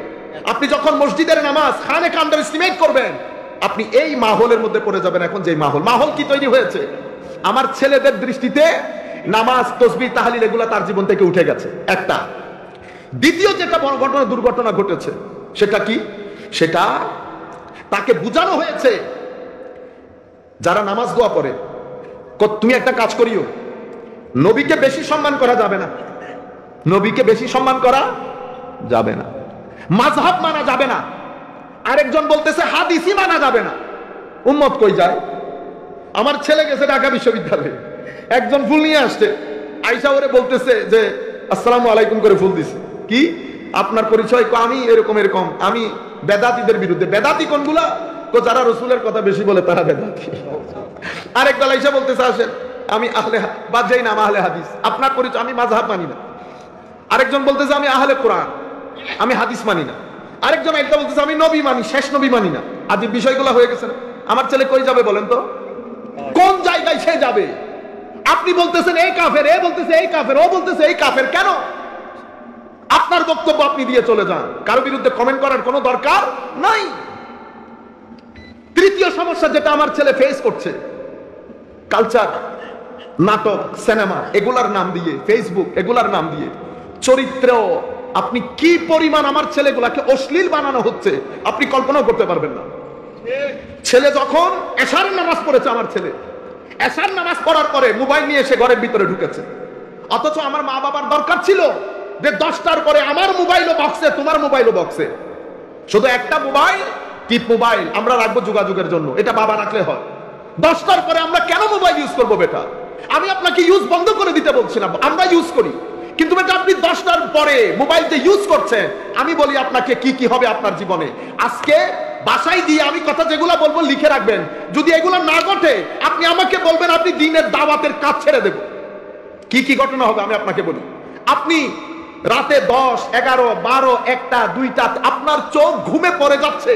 আপনি যখন মসজিদের নামাজ, খানেকা আন্ডার এস্টিমেট করবেন, আপনি এই মাহলের মধ্যে পড়ে যাবেন। এখন যে মাহল কি তৈরি হয়েছে, আমার ছেলেদের দৃষ্টিতে নামাজ, তাসবিহ, তাহলিল এগুলা তার জীবন থেকে উঠে গেছে, একটা। দ্বিতীয় যেটা বড় ঘটনা, দুর্ঘটনা ঘটেছে, সেটা কি? সেটা তাকে বুঝানো হয়েছে যারা নামাজ দোয়া করে, তুমি একটা কাজ করিও, নবীকে বেশি সম্মান করা যাবে না, নবীকে বেশি সম্মান করা যাবে না, মাযহাব মানা যাবে না। আরেকজন বলতেছে হাদিসই মানা যাবে না। উম্মত কই যায়? আমার ছেলে গেছে ঢাকা বিশ্ববিদ্যালয়ে, একজন ফুল নিয়ে আসছে, আইসা ওরে বলতেছে যে আসসালামু আলাইকুম করে ফুল দিছে। কি আপনার পরিচয়? আমি এরকম এরকম, আমি বেদাতীদের বিরুদ্ধে। বেদাতী কোনগুলা? যারা রসুলের কথা বেশি বলে তারা বেদাতী। আরেকটা আইসা বলতেছে আসেন আমি আহলে বাদ যাই না, আহলে হাদিস। আপনার পরিচয়? আমি মাযহাব মানি না। আরেকজন বলতেছে আমি আহলে কোরআন, আমি হাদিস মানি না। আরেকজন একটা বলতেছে আমি নবী মানি, শেষ নবী মানি না। আদিব বিষয়গুলো হয়ে গেছে না। আমার ছেলে কই যাবে বলেন তো? কোন জায়গায় সে যাবে? আপনি বলতেছেন এই কাফের, এ বলতেছে এই কাফের, ও বলতেছে এই কাফের। কেন? আপনার বক্তব্য আপনি দিয়ে চলে যান, কারো বিরুদ্ধে কমেন্ট করার কোনো দরকার নাই। তৃতীয় সমস্যা যেটা আমার ছেলে ফেস করছে, কালচার, নাটক, সিনেমা এগুলার নাম দিয়ে, ফেসবুক এগুলার নাম দিয়ে চরিত্র, আপনি কি পরিমাণ আমার ছেলেগুলাকে অশ্লীল বানানো হচ্ছে আপনি কল্পনাও করতে পারবেন না। ছেলে যখন এশার নামাজ পড়েছে, আমার ছেলে এশার নামাজ পড়ার পরে মোবাইল নিয়ে এসে ঘরের ভিতরে ঢুকেছে। অথচ আমার মা বাবার দরকার ছিল যে 10টার পরে আমার মোবাইলও বক্সে, তোমার মোবাইলও বক্সে। শুধু একটা মোবাইল, টিপ মোবাইল আমরা রাখবো যোগাযোগের জন্য, এটা বাবা রাখলে হয়। 10টার পরে আমরা কেন মোবাইল ইউজ করবো বেটা? আমি আপনাকে ইউজ বন্ধ করে দিতে বলছি না, আমরা ইউজ করি, কিন্তু বেটা আপনি 10টার পরে মোবাইল যে ইউজ করছেন, আমি বলি আপনাকে কি কি হবে আপনার জীবনে। আজকে বাসায় দিয়ে আমি কথা যেগুলো বলবো লিখে রাখবেন, যদি এগুলো না ঘটে আপনি আমাকে বলবেন, আপনি দিনের দাওয়াতের কাজ ছেড়ে দেব। কি কি ঘটনা হবে আমি আপনাকে বলি। আপনি রাতে 10, 11, 12, 1টা 2টা আপনার চোখ ঘুমে পড়ে যাচ্ছে,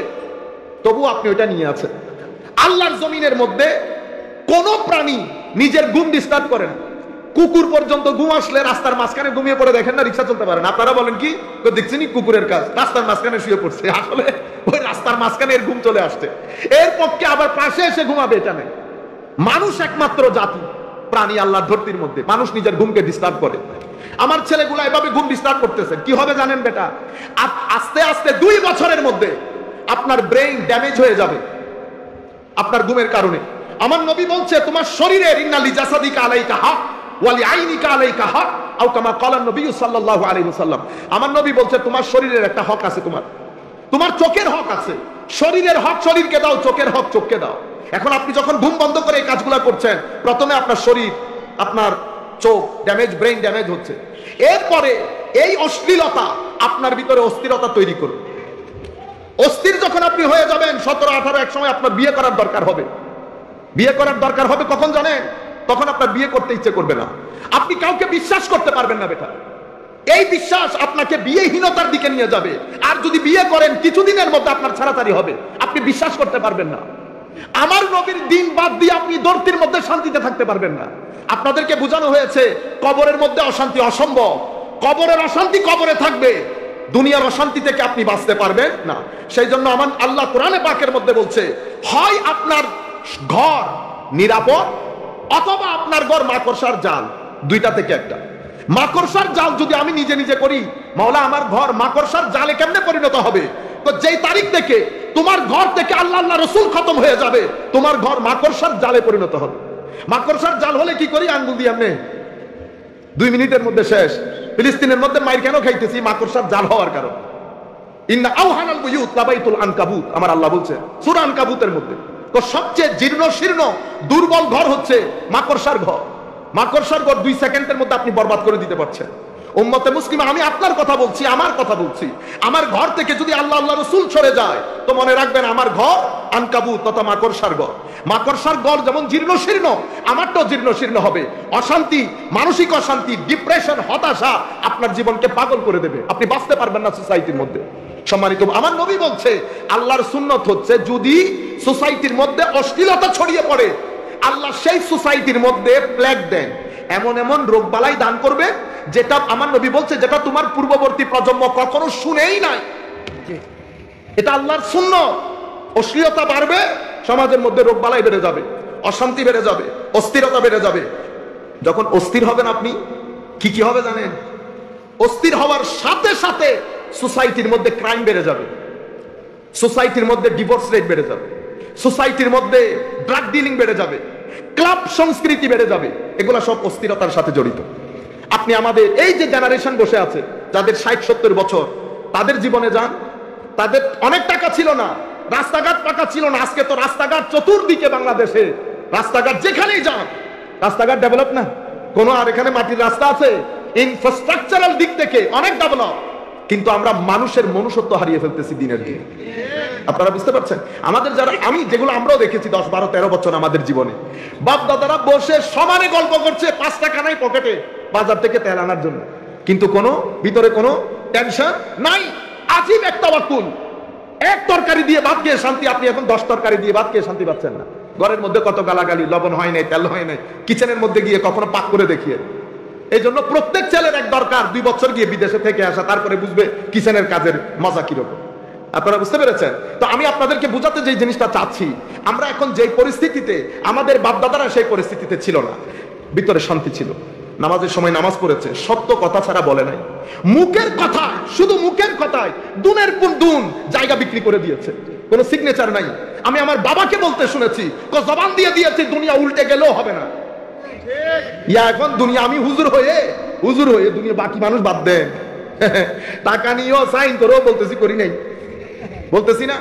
তবু আপনি ওইটা নিয়ে আছেন। আল্লাহর জমিনের মধ্যে কোন প্রাণী নিজের ঘুম ডিস্টার্ব করে না। কুকুর পর্যন্ত ঘুম আসলে রাস্তার মাঝখানে ঘুমিয়ে পড়ে, দেখেন না রিক্সা চলতে পারে না, আপনারা বলেন কি দেখছেন কুকুরের কাজ, রাস্তার মাঝখানে শুয়ে পড়ছে, আসলে ওই রাস্তার মাঝখানে এর ঘুম চলে আসছে, এর পক্ষে আবার পাশে এসে ঘুমাবে এটা নেই। মানুষ একমাত্র জাতি প্রাণী আল্লাহর ধরতির মধ্যে মানুষ নিজের ঘুমকে ডিস্টার্ব করে। আমার ছেলেগুলা এভাবে ঘুম ডিস্টার্ব করতেছে, কি হবে জানেন বেটা? আস্তে আস্তে 2 বছরের মধ্যে আপনার ব্রেইন ড্যামেজ হয়ে যাবে আপনার ঘুমের কারণে। আমার নবী বলছে তোমার শরীরের ইন্নালি জাসাদিকা আলাইকা হক ওয়ালি আইনিকা আলাইকা হক, আও কামা ক্বালা নবী সাল্লাল্লাহু আলাইহি ওয়াসাল্লাম। আমার নবী বলছে তোমার শরীরের একটা হক আছে, তোমার চোখের হক আছে। শরীরের হক শরীরকে দাও, চোখের হক চোখকে দাও। এখন আপনি যখন ঘুম বন্ধ করে এই কাজগুলো করছেন, প্রথমে আপনার শরীর, আপনার চোখ ড্যামেজ, ব্রেইন ড্যামেজ হচ্ছে। এরপরে এই অশ্লীলতা আপনার ভিতরে অস্থিরতা তৈরি করবে। অস্থির যখন আপনি হয়ে যাবেন 17, 18 এক সময় আপনার বিয়ে করার দরকার হবে। বিয়ে করার দরকার হবে কখন জানেন? তখন আপনার বিয়ে করতে ইচ্ছে করবে না, আপনি কাউকে বিশ্বাস করতে পারবেন না বেটা। এই বিশ্বাস আপনাকে বিয়েহীনতার দিকে নিয়ে যাবে। আর যদি বিয়ে করেন কিছুদিনের মধ্যে আপনার ছাড়াছাড়ি হবে, আপনি বিশ্বাস করতে পারবেন না। আমার নবীর দিন বাদ দিয়ে আপনি দর্তির মধ্যে শান্তিতে থাকতে পারবেন না। আপনাদেরকে বোঝানো হয়েছে কবরের মধ্যে অশান্তি অসম্ভব, কবরের অশান্তি কবরে থাকবে, দুনিয়ার অশান্তি থেকে আপনি বাঁচতে পারবেন না। সেই জন্য আমার আল্লাহ কোরআনে পাকের মধ্যে বলছে, হয় আপনার ঘর নিরাপদ অথবা আপনার ঘর মাকড়সার জাল, 2টা থেকে একটা। মাকড়সার জাল যদি আমি নিজে নিজে করি, মাওলা আমার ঘর মাকড়সার জালে কেমনে পরিণত হবে? তো যেই তারিখ থেকে তোমার ঘর থেকে আল্লাহ আল্লাহ রসুল খতম হয়ে যাবে, তোমার ঘর মাকড়সার জালে পরিণত হবে। মাকড়সার জাল হলে কি করি? আঙ্গুল দিয়ে এমনি 2 মিনিটের মধ্যে শেষ। ফিলিস্তিনের মধ্যে মাইর কেন খাইতেছি? মাকড়সার জাল হওয়ার কারণ। ইন্না আওহানাল বুয়ুত লাবাইতুল আনকাবুত, আমার আল্লাহ বলছে সূরা আনকাবুতের মধ্যে। তো সবচেয়ে জীর্ণ শীর্ণ দুর্বল ঘর হচ্ছে মাকড়সার ঘর। মাকড়সার ঘর 2 সেকেন্ডের মধ্যে আপনি বরবাদ করে দিতে পারছেন। উম্মতে মুসলিমা, আমি আপনার কথা বলছি, আমার কথা বলছি। আমার ঘর থেকে যদি আল্লাহ আল্লাহ রসুল সরে যায়, তো মনে রাখবেন আমার ঘর আনকাবুত তথা মাকড়সার ঘর। মাকড়সার ঘর যেমন জীর্ণ শীর্ণ, আমারটাও জীর্ণ শীর্ণ হবে। অশান্তি, মানসিক অশান্তি, ডিপ্রেশন, হতাশা আপনার জীবনকে পাগল করে দেবে, আপনি বাঁচতে পারবেন না সোসাইটির মধ্যে। সম্মানিত, আমার নবী বলছে আল্লাহর সুন্নত হচ্ছে যদি সোসাইটির মধ্যে অশ্লীলতা ছড়িয়ে পড়ে, আল্লাহ সেই সোসাইটির মধ্যে প্লেগ দেন, এমন এমন রোগ বালাই দান করবে যেটা আমার নবী বলছে যেটা তোমার পূর্ববর্তী প্রজন্ম কখনো শুনেই নাই। এটা আল্লাহর সুন্নত। অশ্লীলতা বাড়বে, সমাজের মধ্যে রোগ বালাই বেড়ে যাবে, অশান্তি বেড়ে যাবে, অস্থিরতা বেড়ে যাবে। যখন অস্থির হবেন আপনি, কি কি হবে জানেন? অস্থির হওয়ার সাথে সাথে সোসাইটির মধ্যে ক্রাইম বেড়ে যাবে, সোসাইটির মধ্যে ডিভোর্স রেট বেড়ে যাবে, সোসাইটির মধ্যে ড্রাগ ডিলিং বেড়ে যাবে, ক্লাব সংস্কৃতি বেড়ে যাবে। এগুলা সব অস্থিরতার সাথে জড়িত। আপনি আমাদের এই যে জেনারেশন বসে আছে, যাদের 60-70 বছর, তাদের জীবনে যান, তাদের অনেক টাকা ছিল না, রাস্তাঘাট পাকা ছিল না। আজকে তো রাস্তাঘাট চতুর্দিকে বাংলাদেশে, রাস্তাঘাট যেখানেই যান রাস্তাঘাট ডেভেলপ না কোনো। আর এখানে মাটির রাস্তা আছে, ইনফ্রাস্ট্রাকচারাল দিক থেকে অনেক ডেভেলপ, কিন্তু আমরা মানুষের মনুষ্যত্ব হারিয়ে ফেলতেছি দিনের দিন। আপনারা বুঝতে পারছেন? আমাদের যারা, আমি যেগুলো আমরাও দেখেছি 10, 12, 13 বছর আমাদের জীবনে, বাপ দাদারা বসে সমানে গল্প করছে, 5 টাকা নাই পকেটে বাজার থেকে তেল আনার জন্য, কিন্তু কোনো ভিতরে কোনো টেনশন নাই। আজীব একটা ওয়াকুল, এক তরকারি দিয়ে ভাত খেয়ে শান্তি, আপনি এখন 10 তরকারি দিয়ে ভাত খেয়ে শান্তি পাচ্ছেন না। ঘরের মধ্যে কত গালাগালি, লবণ হয় নাই, তেল হয় নাই, কিচেনের মধ্যে গিয়ে কখনো পাক করে দেখিয়ে। এই জন্য প্রত্যেক ছেলের এক দরকার 2 বছর গিয়ে বিদেশে থেকে আসা, তারপরে বুঝবে কিচেনের কাজের মজা কিরকম। আপনারা বুঝতে পেরেছেন? তো আমি আপনাদেরকে বোঝাতে যে জিনিসটা চাচ্ছি, আমরা এখন যে পরিস্থিতিতে, আমাদের বাপদাদারা সেই পরিস্থিতিতে ছিল না। ভিতরে শান্তি ছিল, নামাজের সময় নামাজ পড়েছে, সত্য কথা ছাড়া বলে নাই। মুখের কথায়, শুধু মুখের কথায় দুনের পর দুন জায়গা বিক্রি করে দিয়েছে, কোনো সিগনেচার নাই। আমি আমার বাবাকে বলতে শুনেছি, জবান দিয়ে দিয়েছে দুনিয়া উল্টে গেলেও হবে না। এখন দুনিয়া, আমি হুজুর হয়ে দুনিয়া বাকি মানুষ বাদ দেন, টাকা নিয়েও সাইন করেও বলতেছি করি নাই, বলতেছি না।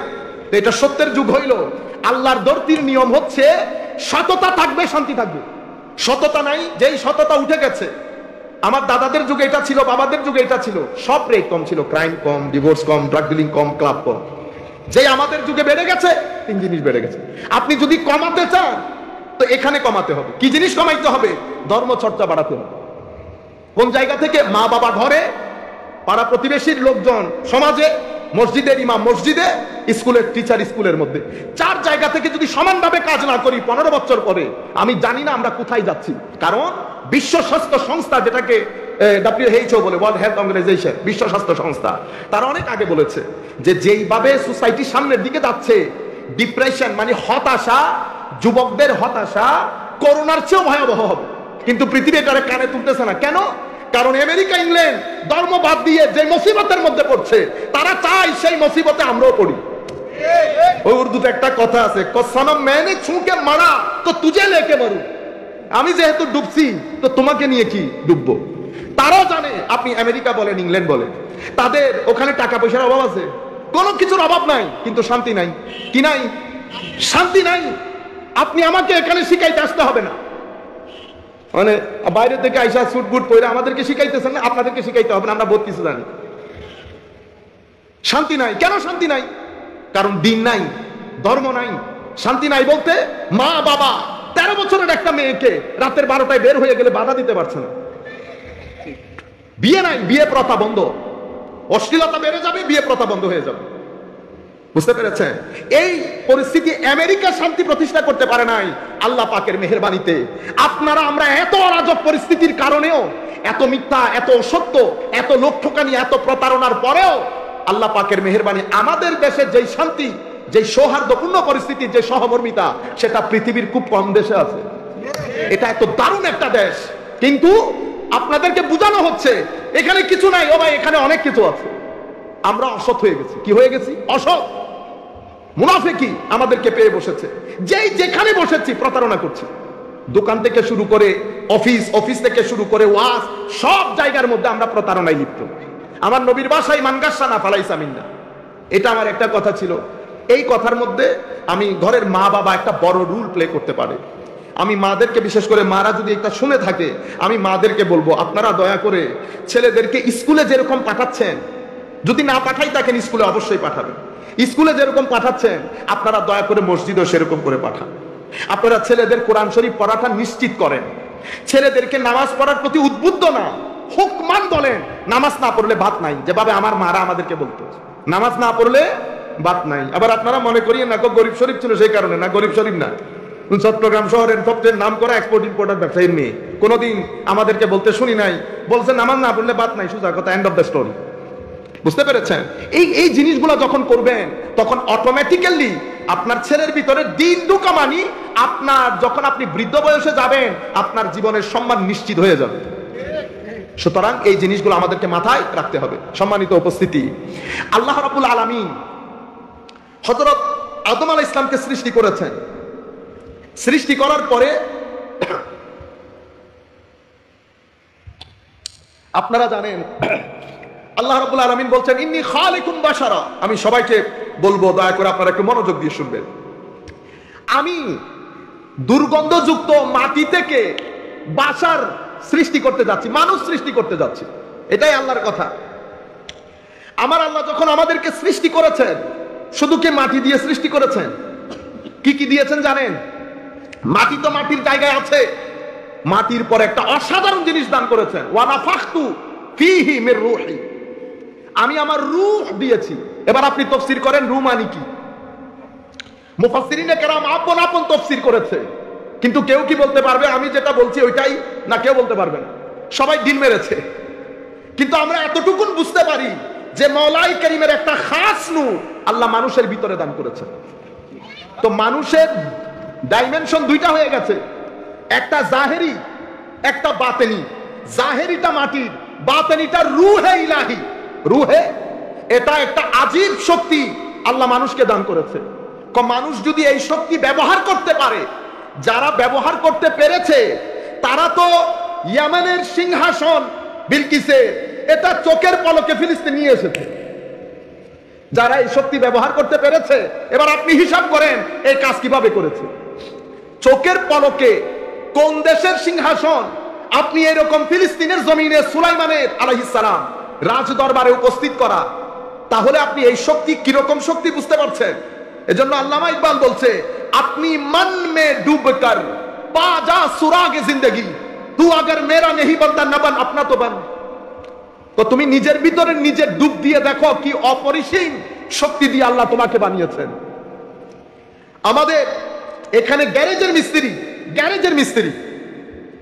তো এটা সত্যের যুগ হইল। আল্লাহর দর্তির নিয়ম হচ্ছে সততা থাকবে, শান্তি থাকবে। সততা নাই, যেই সততা উঠে গেছে, আমার দাদাদের যুগে এটা ছিল, বাবাদের যুগে এটা ছিল, সব রেট কম ছিল, ক্রাইম কম, ডিভোর্স কম, ড্রাগ ডিলিং কম, ক্লাব কম। যে আমাদের যুগে বেড়ে গেছে, 3 জিনিস বেড়ে গেছে। আপনি যদি কমাতে চান তো এখানে কমাতে হবে। কি জিনিস কমাইতে হবে? ধর্ম চর্চা বাড়াতে হবে। কোন জায়গা থেকে? মা বাবা ঘরে, পাড়া প্রতিবেশীর লোকজন সমাজে, মসজিদের ইমাম মসজিদে, স্কুলের টিচার স্কুলের মধ্যে। 4 জায়গা থেকে যদি সমানভাবে কাজ না করি 15 বছর পরে আমি জানি না আমরা কোথায় যাচ্ছি। কারণ বিশ্ব স্বাস্থ্য সংস্থা, যেটাকে WHO বলে, ওয়ার্ল্ড হেলথ অর্গানাইজেশন, বিশ্ব স্বাস্থ্য সংস্থা, তারা অনেক আগে বলেছে যে যেইভাবে সোসাইটি সামনের দিকে যাচ্ছে, ডিপ্রেশন মানে হতাশা, যুবকদের হতাশা করোনার চেয়েও ভয়াবহ হবে। কিন্তু পৃথিবী এটারে কানে তুলতেছে না। কেন? কারণ আমেরিকা, ইংল্যান্ড ধর্ম বাদ দিয়ে যে মুসিবতের মধ্যে পড়ছে, তারা চায় সেই মুসিবতে আমরাও পড়ি। ওই উর্দুতে একটা কথা আছে, সনম मैंने ছুঁকে মারা তো তুঝে লেকে মারু। আমি যেহেতু ডুবছি তো তোমাকে নিয়ে কি ডুববো। তারাও জানে, আপনি আমেরিকা বলেন, ইংল্যান্ড বলেন, তাদের ওখানে টাকা পয়সার অভাব আছে, কোনো কিছুর অভাব নাই, কিন্তু শান্তি নাই। কি নাই? শান্তি নাই। আপনি আমাকে এখানে শিখাইতে আসতে হবে না, মানে বাইরে থেকে আইসা সুট বুট পরে আমাদেরকে শিখাইতেছেন না, আপনাদেরকে শিখাইতে হবে না, আমরা বহুত কিছু জানি। শান্তি নাই। কেন শান্তি নাই? কারণ দিন নাই, ধর্ম নাই। শান্তি নাই বলতে মা বাবা 13 বছরের একটা মেয়েকে রাতের 12টায় বের হয়ে গেলে বাধা দিতে পারছে না। বিয়ে নাই, বিয়ে প্রথা বন্ধ। অশ্লীলতা বেড়ে যাবে, বিয়ে প্রথা বন্ধ হয়ে যাবে। বুঝতে পেরেছেন? এই পরিস্থিতি আমেরিকা শান্তি প্রতিষ্ঠা করতে পারে নাই আল্লাহ পাকের মেহেরবানিতে। আপনারা আমরা এত অরাজক পরিস্থিতির কারণেও, এত মিথ্যা, এত অসত্য, এত লোক ঠকানি, এত প্রতারণার পরেও আল্লাহ পাকের মেহেরবানি আমাদের দেশে যেই শান্তি, যেই সৌহার্দ্যপূর্ণ পরিস্থিতি, যে সহমর্মিতা, সেটা পৃথিবীর খুব কম দেশে আছে। এটা এত দারুণ একটা দেশ, কিন্তু আপনাদেরকে বোঝানো হচ্ছে এখানে কিছু নাই। ও ভাই, এখানে অনেক কিছু আছে। আমরা অসৎ হয়ে গেছি। কি হয়ে গেছি? অসৎ। মুনাফিকি আমাদেরকে পেয়ে বসেছে। যেই যেখানে বসেছি প্রতারণা করছি। দোকান থেকে শুরু করে অফিস, অফিস থেকে শুরু করে ওয়াজ, সব জায়গার মধ্যে আমরা প্রতারণায় লিপ্ত। আমার নবীর ভাষায় মানগাসা না ফালাইসা মিন্না, এটা আমার একটা কথা ছিল। এই কথার মধ্যে আমি ঘরের মা বাবা একটা বড় রোল প্লে করতে পারে। আমি মাদেরকে, বিশেষ করে মারা যদি একটা শুনে থাকে, আমি মাদেরকে বলবো আপনারা দয়া করে ছেলেদেরকে স্কুলে যেরকম পাঠাচ্ছেন, যদি না পাঠাই থাকেন স্কুলে অবশ্যই পাঠাবেন। স্কুলে যেরকম পাঠাচ্ছেন আপনারা দয়া করে মসজিদও সেরকম করে পাঠান। আপনারা ছেলেদের কোরআন শরীফ পড়াটা নিশ্চিত করেন। ছেলেদেরকে নামাজ পড়ার প্রতি উদ্বুদ্ধ না, হুকমান বলেন নামাজ না পড়লে ভাত নাই, যেভাবে আমার মারা আমাদেরকে বলতো নামাজ না পড়লে ভাত নাই। আবার আপনারা মনে করিয়েন না গরিব শরীফ ছিল সেই কারণে, না, গরিব শরীফ না। চট্টগ্রাম শহরের সবচেয়ে নাম করা এক্সপোর্ট ইম্পোর্টার ব্যবসায়ীর মেয়ে, কোনোদিন আমাদেরকে বলতে শুনি নাই, বলছে নামাজ না পড়লে ভাত নাই, সোজা কথা, এন্ড অফ দ্য স্টোরি। বুঝতে পেরেছেন? এই জিনিসগুলো যখন করবেন তখন অটোমেটিক্যালি আপনার ছেলের ভিতরে দিন ঢুকামানি, আপনার যখন আপনি বৃদ্ধ বয়সে যাবেন আপনার জীবনের সম্মান নিশ্চিত হয়ে যাবে। সুতরাং এই জিনিসগুলো আমাদেরকে মাথায় রাখতে হবে। সম্মানিত উপস্থিতি, আল্লাহ রাব্বুল আলামিন হযরত আদম আলাইহিস সালামকে সৃষ্টি করেছেন। সৃষ্টি করার পরে আপনারা জানেন আল্লাহ রাব্বুল আলামিন বলছেন ইন্নী খালিকুম বাশারা। আমি সবাইকে বলবো দয়া করে আপনারা একটু মনোযোগ দিয়ে শুনবেন। আমি দুর্গন্ধযুক্ত মাটি থেকে বাশার সৃষ্টি করতে যাচ্ছি, মানুষ সৃষ্টি করতে যাচ্ছি। এটাই আল্লাহর কথা। আমার আল্লাহ যখন আমাদেরকে সৃষ্টি করেছেন, শুধু কি মাটি দিয়ে সৃষ্টি করেছেন? কি কি দিয়েছেন জানেন? মাটি তো মাটির জায়গায় আছে, মাটির পর একটা অসাধারণ জিনিস দান করেছেন, ওয়া নাফাখতু ফীহি মির রূহি। আমি আমার রূহ দিয়েছি। এবার আপনি তাফসীর করেন রূহ মানে কি? মুফাসসিরিনে কেরাম আপন আপন তাফসীর করেছে, কিন্তু কেউ কি বলতে পারবে আমি যেটা বলছি ওইটাই? না, কেউ বলতে পারবে না, সবাই দিন মেরেছে। কিন্তু আমরা এতটুকুন বুঝতে পারি যে মওলাই কারীমের একটা খাস নূর আল্লাহ মানুষের ভিতরে দান করেছেন। তো মানুষের ডাইমেনশন দুইটা হয়ে গেছে, একটা জাহেরি, একটা বাতেনি। জাহেরিটা মাটির, বাতেনিটা রূহে ইলাহি। রূহে এটা একটা আজীব শক্তি আল্লাহ মানুষকে দান করেছে। মানুষ যদি এই শক্তি ব্যবহার করতে পারে, যারা ব্যবহার করতে পেরেছে তারা তো ইয়ামানের সিংহাসন বিলকিসে এটা চোখের পলকে ফিলিস্তিন নিয়ে এসেছে। যারা এই শক্তি ব্যবহার করতে পেরেছে, এবার আপনি হিসাব করেন এই কাজ কিভাবে করেছে। চোখের পলকে কোন দেশের সিংহাসন আপনি এরকম ফিলিস্তিনের জমিনে সুলাইমানের আলাইহিস সালাম রাজ দরবারে উপস্থিত করা, তাহলে আপনি এই শক্তি কিরকম শক্তি বুঝতে পারছেন? এজন্য আল্লামা ইকবাল বলছে, আপনি মন মে ডুব কর পা যা সুরাগে জিন্দেগি, তু আগর মেরা নেহি বনতা না বন আপনা তো বন। তো তুমি নিজের ভিতরে নিজে ডুব দিয়ে দেখো কি অপরিসীম শক্তি দিয়ে আল্লাহ তোমাকে বানিয়েছেন। আমাদের এখানে গ্যারেজের মিস্ত্রি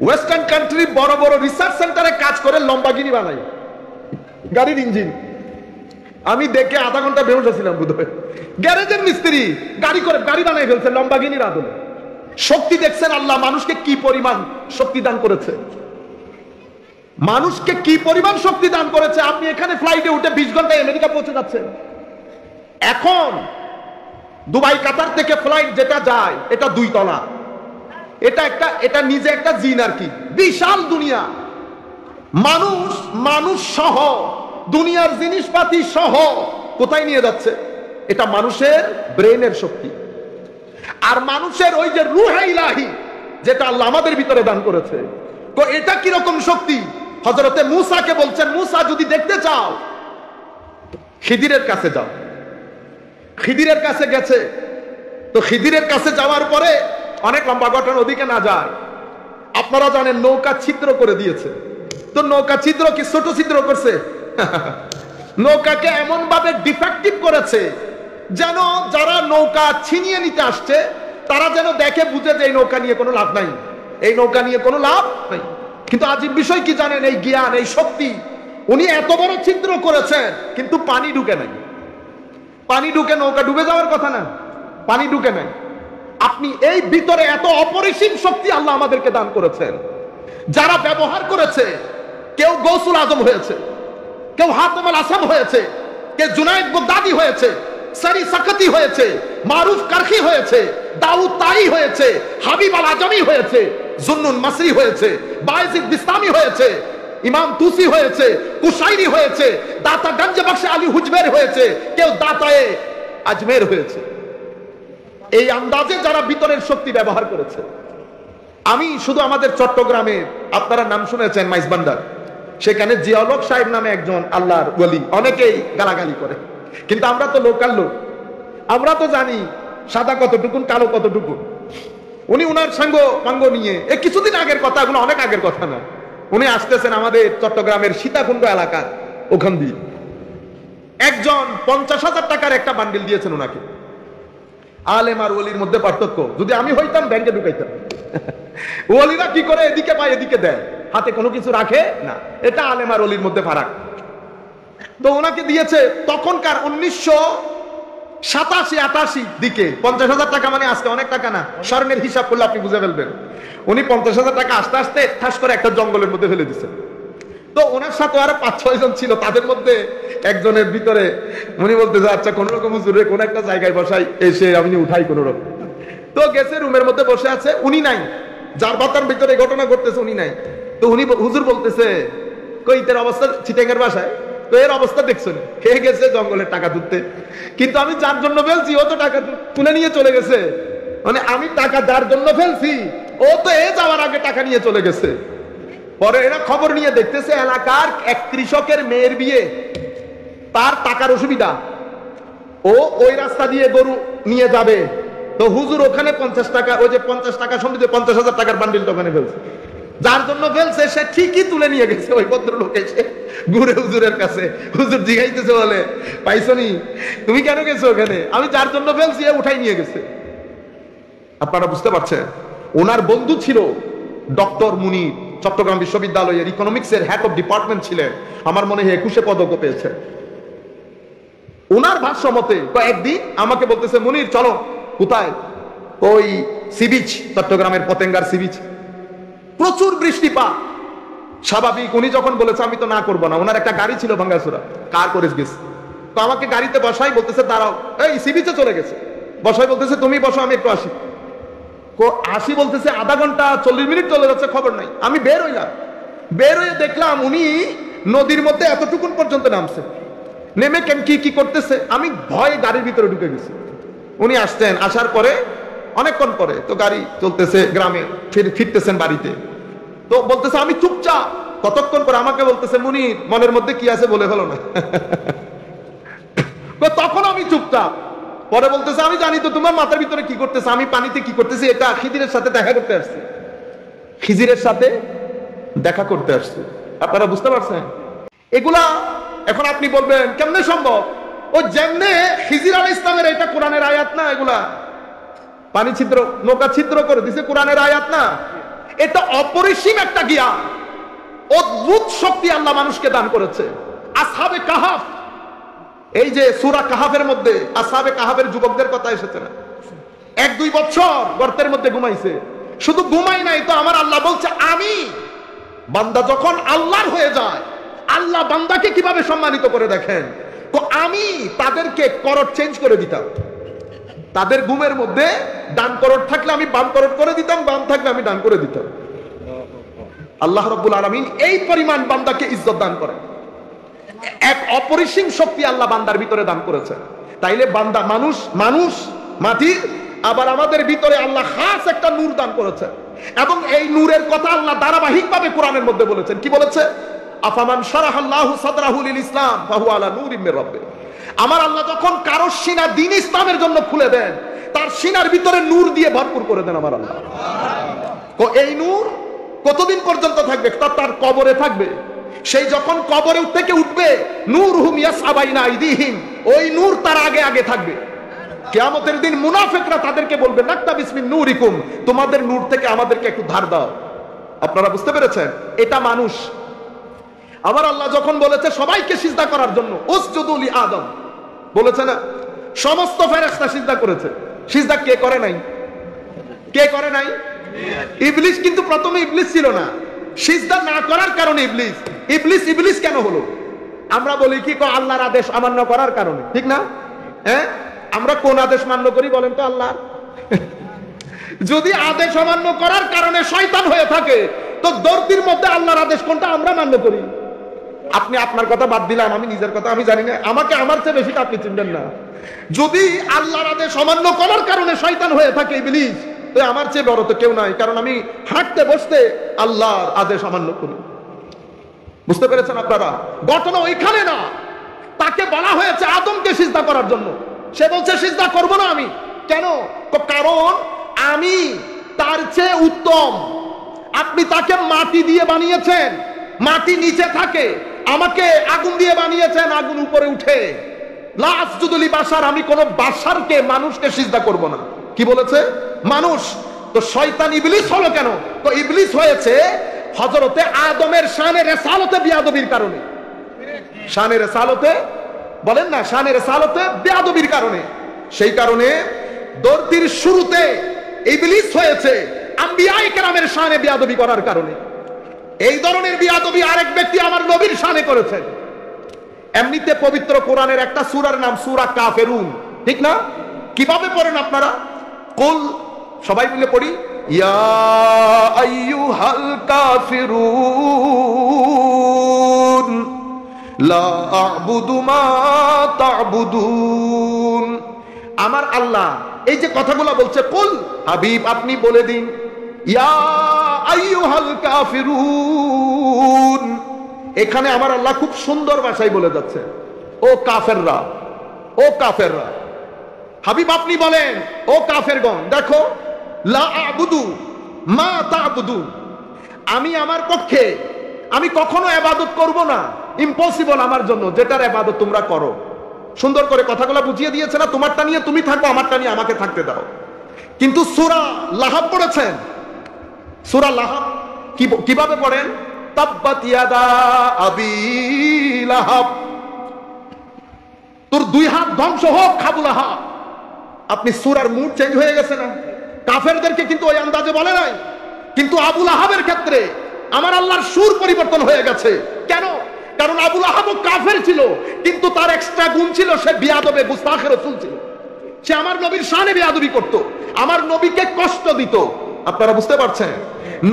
ওয়েস্টার্ন কান্ট্রি বড় বড় রিসার্চ সেন্টারে কাজ করে লম্বাগিনি বানায় গাড়ির ইঞ্জিন। আমি দেখে আধা ঘন্টা বেহুশ ছিলাম বোধহয়। গ্যারেজের মিস্ত্রি গাড়ি বানাই ফেলছে লম্বাগিনির আদলে। শক্তি দেখছেন আল্লাহ মানুষকে কি পরিমাণ শক্তি দান করেছে, মানুষকে কি পরিমাণ শক্তি দান করেছে। আপনি এখানে ফ্লাইটে উঠে 20 ঘন্টায় আমেরিকা পৌঁছে যাচ্ছেন। এখন দুবাই কাতার থেকে ফ্লাইট যেটা যায় এটা 2 তলা, এটা নিজে একটা জিন আর কি, বিশাল দুনিয়া। মানুষ সহ দুনিয়ার জিনিসপাতি সহ কোথায় নিয়ে যাচ্ছে? এটা মানুষের ব্রেনের শক্তি। আর মানুষের ওই যে রূহে ইলাহি যেটা আল্লাহ আমাদের ভিতরে দান করেছে, তো এটা কিরকম শক্তি? হযরতে মূসাকে বলছেন, মূসা যদি দেখতে চাও খিদিরের কাছে যাও। খিদিরের কাছে গেছে, তো খিদিরের কাছে যাওয়ার পরে অনেক লম্বা ঘটনা, ওদিকে না যায়। আপনারা জানেন নৌকা ছিদ্র করে দিয়েছে। তো নৌকা ছিদ্র কি ছোট ছিদ্র করছে? নৌকাকে এমন ভাবে ডিফেক্টিভ করেছে যেন যারা নৌকা ছিনিয়ে নিতে আসছে তারা যেন দেখে বুঝে যে এই নৌকা নিয়ে কোনো লাভ নাই, এই নৌকা নিয়ে কোনো লাভ নাই। কিন্তু আজীব বিষয় কি জানেন? এই জ্ঞান, এই শক্তি, উনি এত বড় ছিদ্র করেছেন কিন্তু পানি ঢুকে নাই। পানি ঢুকে নৌকা ডুবে যাওয়ার কথা না, পানি ঢুকে নাই। আপনি এই ভিতরে এত অপরিসীম শক্তি আল্লাহ আমাদেরকে দান করেছেন, যারা ব্যবহার করেছে। কেউ গৌসুল আজম হয়েছে, কেউ হাতেম আল আসাম হয়েছে, কেউ জুনায়েদ বাগদাদি হয়েছে, সারি সাকাতি হয়েছে, মারুফ কারখি হয়েছে, দাউদ তাই হয়েছে, হাবিব আল আজমি হয়েছে, জুন্নুন মাসরি হয়েছে, বায়েজিদ বিস্তামি হয়েছে, ইমাম তুসি হয়েছে, কুশাইরি হয়েছে, দাতা গঞ্জ বখশ আলী হুজবের হয়েছে, কেউ দাতায়ে আজমের হয়েছে। এই আন্দাজে যারা ভিতরের শক্তি ব্যবহার করেছে। আমি শুধু আমাদের চট্টগ্রামে, আপনারা নাম শুনেছেন মাইজবান্ডার, সেখানে জিয়াউল সাহেব নামে একজন আল্লাহর ওলি, অনেকেই গালাগালি করে, কিন্তু আমরা তো লোকাল লোক, আমরা তো জানি সাদা কতটুকুন কালো কতটুকুন। উনি উনার সঙ্গ নিয়ে কিছুদিন আগের কথা, এগুলো অনেক আগের কথা না, উনি আসতেছেন আমাদের চট্টগ্রামের সীতাকুণ্ড এলাকার ওখান দিয়ে। একজন 50,000 টাকার একটা বান্ডিল দিয়েছেন ওনাকে। আলেম আর ওলির মধ্যে পার্থক্য, যদি আমি হইতাম ব্যাংকে ঢুকাইতাম। ওলিরা কি করে এদিকে পায় এদিকে দেয়, হাতে কোনো কিছু রাখে না। এটা আলেম আর ওলির মধ্যে ফারাক। তো ওনাকে দিয়েছে তখনকার 1987-88 দিকে 50,000 টাকা, মানে আজকে অনেক টাকা না, স্বর্ণের হিসাব করলে আপনি বুঝে ফেলবেন। উনি 50,000 টাকা আস্তে আস্তে ঠাস করে একটা জঙ্গলের মধ্যে ফেলে দিচ্ছেন। তো ওনার সাথে আরো 5-6 জন ছিল, তাদের মধ্যে একজনের ভিতরে উনি বলতেছে, আচ্ছা কোন রকম হুজুরে কোন একটা জায়গায় বসাই, এসে আমি উঠাই কোন রকম। তো গেছে, রুমের মধ্যে বসে আছে, উনি নাই, যার বাতার ভিতরে ঘটনা ঘটতেছে উনি নাই। তো উনি হুজুর বলতেছে, কই তোর অবস্থা চিটাঙ্গের বাসায়, তো এর অবস্থা দেখছো না, খেয়ে গেছে জঙ্গলের টাকা তুলতে। কিন্তু আমি যার জন্য ফেলছি ও তো টাকা তুলে নিয়ে চলে গেছে, মানে আমি টাকা যার জন্য ফেলছি ও তো এ যাওয়ার আগে টাকা নিয়ে চলে গেছে। পরে এরা খবর নিয়ে দেখতেছে এলাকার এক কৃষকের মেয়ের বিয়ে, তার টাকার অসুবিধা, ও ওই রাস্তা দিয়ে গরু নিয়ে যাবে। তো হুজুর ওখানে 50 টাকা, ওই যে 50 টাকা সমিতি 50,000 টাকার বান্ডিলটা ওখানে ফেলছে। যার জন্য ফেলছে সে ঠিকই তুলে নিয়ে গেছে। ওই ভদ্রলোক এসে ঘুরে হুজুরের কাছে, হুজুর জিজ্ঞাইতেছে, বলে পাইছনি, তুমি কেন গেছো ওখানে? আমি যার জন্য ফেলছি উঠাই নিয়ে গেছে। আপনারা বুঝতে পারছেন? ওনার বন্ধু ছিল ডক্টর মুনির, চট্টগ্রাম বিশ্ববিদ্যালয়ের ইকোনমিক্সের হেড অফ ডিপার্টমেন্ট ছিলেন, আমার মনে হয় 21 পদক পেয়েছে। ওনার ভাষ্য মতে একদিন আমাকে বলতেছে, মুনির চলো। কোথায়? ওই সি বিচ, চট্টগ্রামের পতেঙ্গার সি বিচ, প্রচুর বৃষ্টিপাত। স্বাভাবিক, উনি যখন বলেছে আমি তো না করবো না। ওনার একটা গাড়ি ছিল ভাঙ্গাচুরা, কার করে গেছে। তো আমাকে গাড়িতে বসাই, বলতেছে দাঁড়াও, এই সি বিচে চলে গেছে। বসাই বলতেছে তুমি বসো, আমি একটু আসি। আসি বলতেছে আধা ঘন্টা 40 মিনিট চলে যাচ্ছে, খবর নাই। আমি বের হইলাম, বের হয়ে দেখলাম উনি নদীর মধ্যে এতটুকুন পর্যন্ত নামছে। নেমে কেন কি করতেছে, আমি ভয়ে গাড়ির ভিতরে ঢুকে গেছি। উনি আসতেন, আসার পরে অনেকক্ষণ পরে তো গাড়ি চলতেছে, গ্রামে ফিরতেছেন বাড়িতে। তো বলতেছে আমি চুপচাপ। কতক্ষণ পরে আমাকে বলতেছে মুনির মনের মধ্যে কি আছে বলে ফেলো না। তখন আমি চুপচাপ। পরে বলতেছে আমি জানি তো তোমার মাথার ভিতরে কি করতেছে, আমি পানিতে কি করতেছি, এটা খিজিরের সাথে দেখা করতে আসছি, খিজিরের সাথে দেখা করতে আসছি। আপনারা বুঝতে পারছেন এগুলা? এখন আপনি বলবেন কেমনে সম্ভব? ও যেমনে খিজির আলাইহিস ইসলামের, এটা কোরআনের আয়াত না? এগুলা পানি ছিদ্র, নৌকা ছিদ্র করে দিছে, কোরআনের আয়াত না? এটা অপরিসীম একটা জ্ঞান, অদ্ভুত শক্তি আল্লাহ মানুষকে দান করেছে। আসহাবে কাহাফ, এই যে সূরা কাহাফের মধ্যে আসহাবে কাহাফের যুবকদের কথা এসেছে না? 1-2 বছর গর্তের মধ্যে ঘুমাইছে। শুধু ঘুমাই নাই তো, আমার আল্লাহ বলছে আমি, বান্দা যখন আল্লাহর হয়ে যায়, আল্লাহ বান্দাকে কিভাবে সম্মানিত করে দেখেন, তো আমি তাদেরকে করট চেঞ্জ করে দিতাম। তাদের ঘুমের মধ্যে ডান করট থাকলে আমি বাম করট করে দিতাম, বাম থাকলে আমি ডান করে দিতাম। আল্লাহ রাব্বুল আলামিন এই পরিমাণ বান্দাকে ইজ্জত দান করেন। এক অপরিসীম শক্তি আল্লাহ বান্দার ভিতরে দান করেছে। তাইলে বান্দা মানুষ মাটির, আবার আমাদের ভিতরে আল্লাহ খাস একটা নূর দান করেছে, এবং এই নূরের কথা আল্লাহ ধারাবাহিকভাবে কোরআনের মধ্যে বলেছেন। কি বলেছে? আফামান শারাহাল্লাহু সাদরাহু লিল ইসলাম ফাহুয়া আলা নূরিম মির রাব্বিহ। আমার আল্লাহ যখন কারো সিনা দ্বীন ইসলামের জন্য খুলে দেন, তার সিনার ভিতরে নূর দিয়ে ভরপুর করে দেন আমার আল্লাহ। তো এই নূর কতদিন পর্যন্ত থাকবে? তার কবরে থাকবে। সেই যখন কবরে থেকে উঠবে, নূরহুম ইয়াসআ বাইনা আইদিহিম, ওই নূর তার আগে আগে থাকবে। কিয়ামতের দিন মুনাফিকরা তাদেরকে বলবে নাকতাবিস মিন নূরিকুম, তোমাদের নূর থেকে আমাদেরকে একটু ধার দাও। আপনারা বুঝতে পেরেছেন? এটা মানুষ। আমার আল্লাহ যখন বলেছে সবাইকে সিজদা করার জন্য, উসজুদু লি আদম বলেছে না? সমস্ত ফেরেশতা সিজদা করেছে। সিজদা কে করে নাই? কে করে নাই? ইবলিস। কিন্তু প্রথমে ইবলিস ছিল না। সিজদা না করার কারণে ইবলিস কেন হলো? আমরা বলি কি আল্লাহর আদেশ অমান্য করার কারণে, ঠিক না? হ্যাঁ, আমরা কোন আদেশ মান্য করি বলেন তো? আল্লাহর। যদি আদেশ অমান্য করার কারণে শয়তান হয়ে থাকে, তো দর্দির মধ্যে আল্লাহর আদেশ কোনটা আমরা মান্য করি? আপনি আপনার কথা বাদ দিলাম, আমি নিজের কথা আমি জানি না, আমাকে আমার চেয়ে বেশি আপনি চিনবেন না। যদি আল্লাহর আদেশ অমান্য করার কারণে শয়তান হয়ে থাকে ইবলিস, তো আমার চেয়ে বড় তো কেউ নাই, কারণ আমি হাঁটতে বসতে আল্লাহর আদেশ অমান্য করি। বুঝতে পেরেছেন আপনারা? ঘটনা ওইখানে না, তাকে বলা হয়েছে আদমকে সিজদা করার জন্য। সে বলছে সিজদা করব না আমি। কেন? কারণ আমি তার চেয়ে উত্তম। আপনি তাকে মাটি দিয়ে বানিয়েছেন, মাটি নিচে থাকে, আমাকে আগুন দিয়ে বানিয়েছেন, আগুন উপরে উঠে। লা আসজুদু লি বাশার, আমি কোন বাশারকে, মানুষকে সিজদা করব না। কি বলেছে? মানুষ। তো শয়তান ইবলিস হলো কেন? তো ইবলিস হয়েছে হযরতে আদমের শানে রিসালতে বিয়াদবির কারণে। শানে রিসালতে, বলেন না, শানে রিসালতে বিয়াদবির কারণে। সেই কারণে দর্দির শুরুতে ইবলিস হয়েছে আম্বিয়ায়ে কেরামের শানে বিয়াদবি করার কারণে। এই ধরনের বিয়াদবি আরেক ব্যক্তি আমার নবীর শানে করেছেন। এমনিতে পবিত্র কোরআনের একটা সূরার নাম সূরা কাফেরুন, ঠিক না? কিভাবে পড়েন আপনারা? কুল, সবাই মিলে পড়ি, ইয়া আইয়ুহাল কাফিরুন লা আ'বুদু মা তা'বুদুন। আমার আল্লাহ এই যে কথাগুলো বলছে, কুল, হাবিব আপনি বলে দিন, ইয়া আইয়ুহাল কাফিরুন। এখানে আমার আল্লাহ খুব সুন্দর ভাষায় বলে যাচ্ছে, ও কাফেররা, ও কাফেররা। হাবিব আপনি বলেন, ও কাফেরগণ, দেখো, লা আ'বুদু মা তা'বুদুন, আমি আমার পক্ষে আমি কখনো ইবাদত করব না, ইম্পসিবল আমার জন্য, যেটার ইবাদত তোমরা করো। সুন্দর করে কথাগুলো বুঝিয়ে দিয়েছে না? তোমারটা নিয়ে তুমি থাকো, আমারটা নিয়ে আমাকে থাকতে দাও। কিন্তু সূরা লাহাব পড়েছেন, সূরা লাহাব কিভাবে পড়েন? তাব্বাত ইয়াদা আবি লাহাব, তোর 2 হাত ধ্বংস হোক আবু লাহাব। আপনি সূরার মুড চেঞ্জ হয়ে গেছে না? কাফেরদেরকে কিন্তু ওই আন্দাজে বলে নাই, কিন্তু আবু লাহাবের ক্ষেত্রে আমার আল্লাহর সুর পরিবর্তন হয়ে গেছে। কেন? কারণ আবু লাহাবও কাফের ছিল, কিন্তু তার এক্সট্রা গুণ ছিল, সে বিয়াদবে গুস্তাখে রাসূল ছিল। সে আমার নবীর শানে বিয়াদবি করত, আমার নবীকে কষ্ট দিত। আপনারা বুঝতে পারছেন?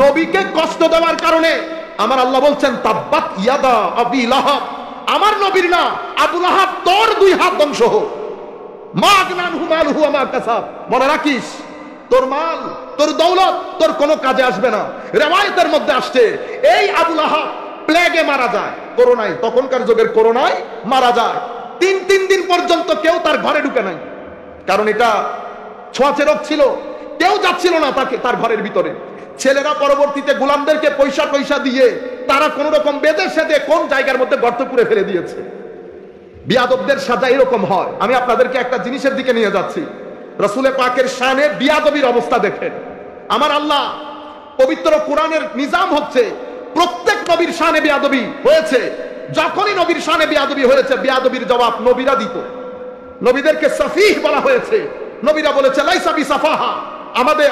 নবীকে কষ্ট দেওয়ার কারণে আমার আল্লাহ বলছেন তাব্বাত ইয়াদা আবি লাহাব, আমার নবীর না, আবু লাহাব তোর 2 হাত ধ্বংস হোক। মা আগনানহু মালহু ওয়া মা কাসাব। মনে রাখিস, তোর মাল তোর দৌলত তোর কোনো কাজে আসবে না। রিওয়ায়াতের মধ্যে আসছে এই আবু লাহাব প্লেগে মারা যায়, করোনায়, তখনকার যুগের করোনায় মারা যায়। তিন দিন পর্যন্ত কেউ তার ঘরে ঢুকে নাই, কারণ এটা ছোঁয়াচে রোগ ছিল, কেউ যাচ্ছিল না তাকে তার ঘরের ভিতরে। ছেলেরা পরবর্তীতে গোলামদেরকে পয়সা দিয়ে তারা কোন রকম বেঁধে সেদে কোন জায়গার মধ্যে গর্ত করে ফেলে দিয়েছে। বিয়াদবদের সাজা এরকম হয়। আমি আপনাদেরকে একটা জিনিসের দিকে নিয়ে যাচ্ছি, রাসূলে পাকের শানে বিয়াদবির অবস্থা দেখেন। আমার আল্লাহ পবিত্র কোরআনের নিজাম হচ্ছে প্রত্যেক নবীর শানে বিয়াদবি হয়েছে। যখনই নবীর শানে বিয়াদবি হয়েছে, বিয়াদবির জবাব নবীরা দিত। নবীদেরকে সাফিহ বলা হয়েছে, নবীরা বলেছে লাইসা বিসাফাহা,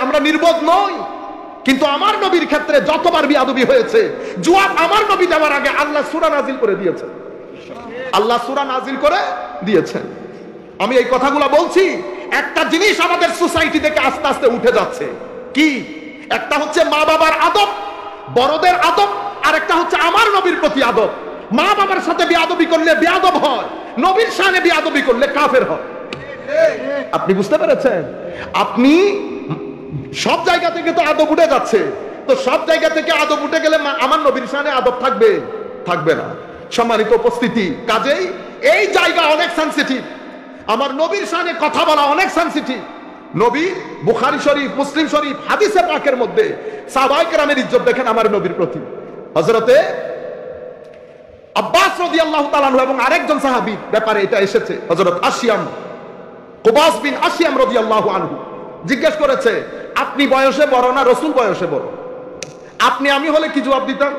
আমরা নির্বোধ নই। কিন্তু আমার নবীর ক্ষেত্রে যতবার বিয়াদবি হয়েছে, জবাব আমার নবী দেওয়ার আগে আল্লাহ সূরা নাজিল করে দিয়েছেন। আল্লাহ সূরা নাজিল করে দিয়েছেন। আমি এই কথাগুলো বলছি, একটা জিনিস আমাদের সোসাইটি থেকে আস্তে আস্তে উঠে যাচ্ছে। কি? একটা হচ্ছে মা বাবার আদব, বড়দের আদব, আর একটা হচ্ছে আমার নবীর প্রতি আদব। মা বাবার সাথে বিয়াদবি করলে বিয়াদব হয়, নবীর শানে বিয়াদবি করলে কাফের হয়। আপনি বুঝতে পেরেছেন? আপনি সব জায়গা থেকে তো আদব উঠে যাচ্ছে, তো সব জায়গা থেকে আদব উঠে গেলে আমার নবীর শানে আদব থাকবে? থাকবে না। সম্মানিত উপস্থিতি, কাজেই এই জায়গা অনেক সেনসিটিভ। আমার নবীর শানে কথা বলা অনেক সেনসিটিভ। নবী বুখারী শরীফ, মুসলিম শরীফ, হাদিসে পাকের মধ্যে সাহাবায়ে কেরামের ইজ্জত দেখেন আমার নবীর প্রতি। হযরতে আব্বাস রাদিয়াল্লাহু তাআলা আনহু এবং আরেকজন সাহাবীর ব্যাপারে এটা এসেছে। হযরত আসিয়াম, কুবাস বিন আসিয়াম রাদিয়াল্লাহু আনহু জিজ্ঞেস করেছে, আপনি বয়সে বড় না রাসূল বয়সে বড়? আমি হলে কি জবাব দিতাম?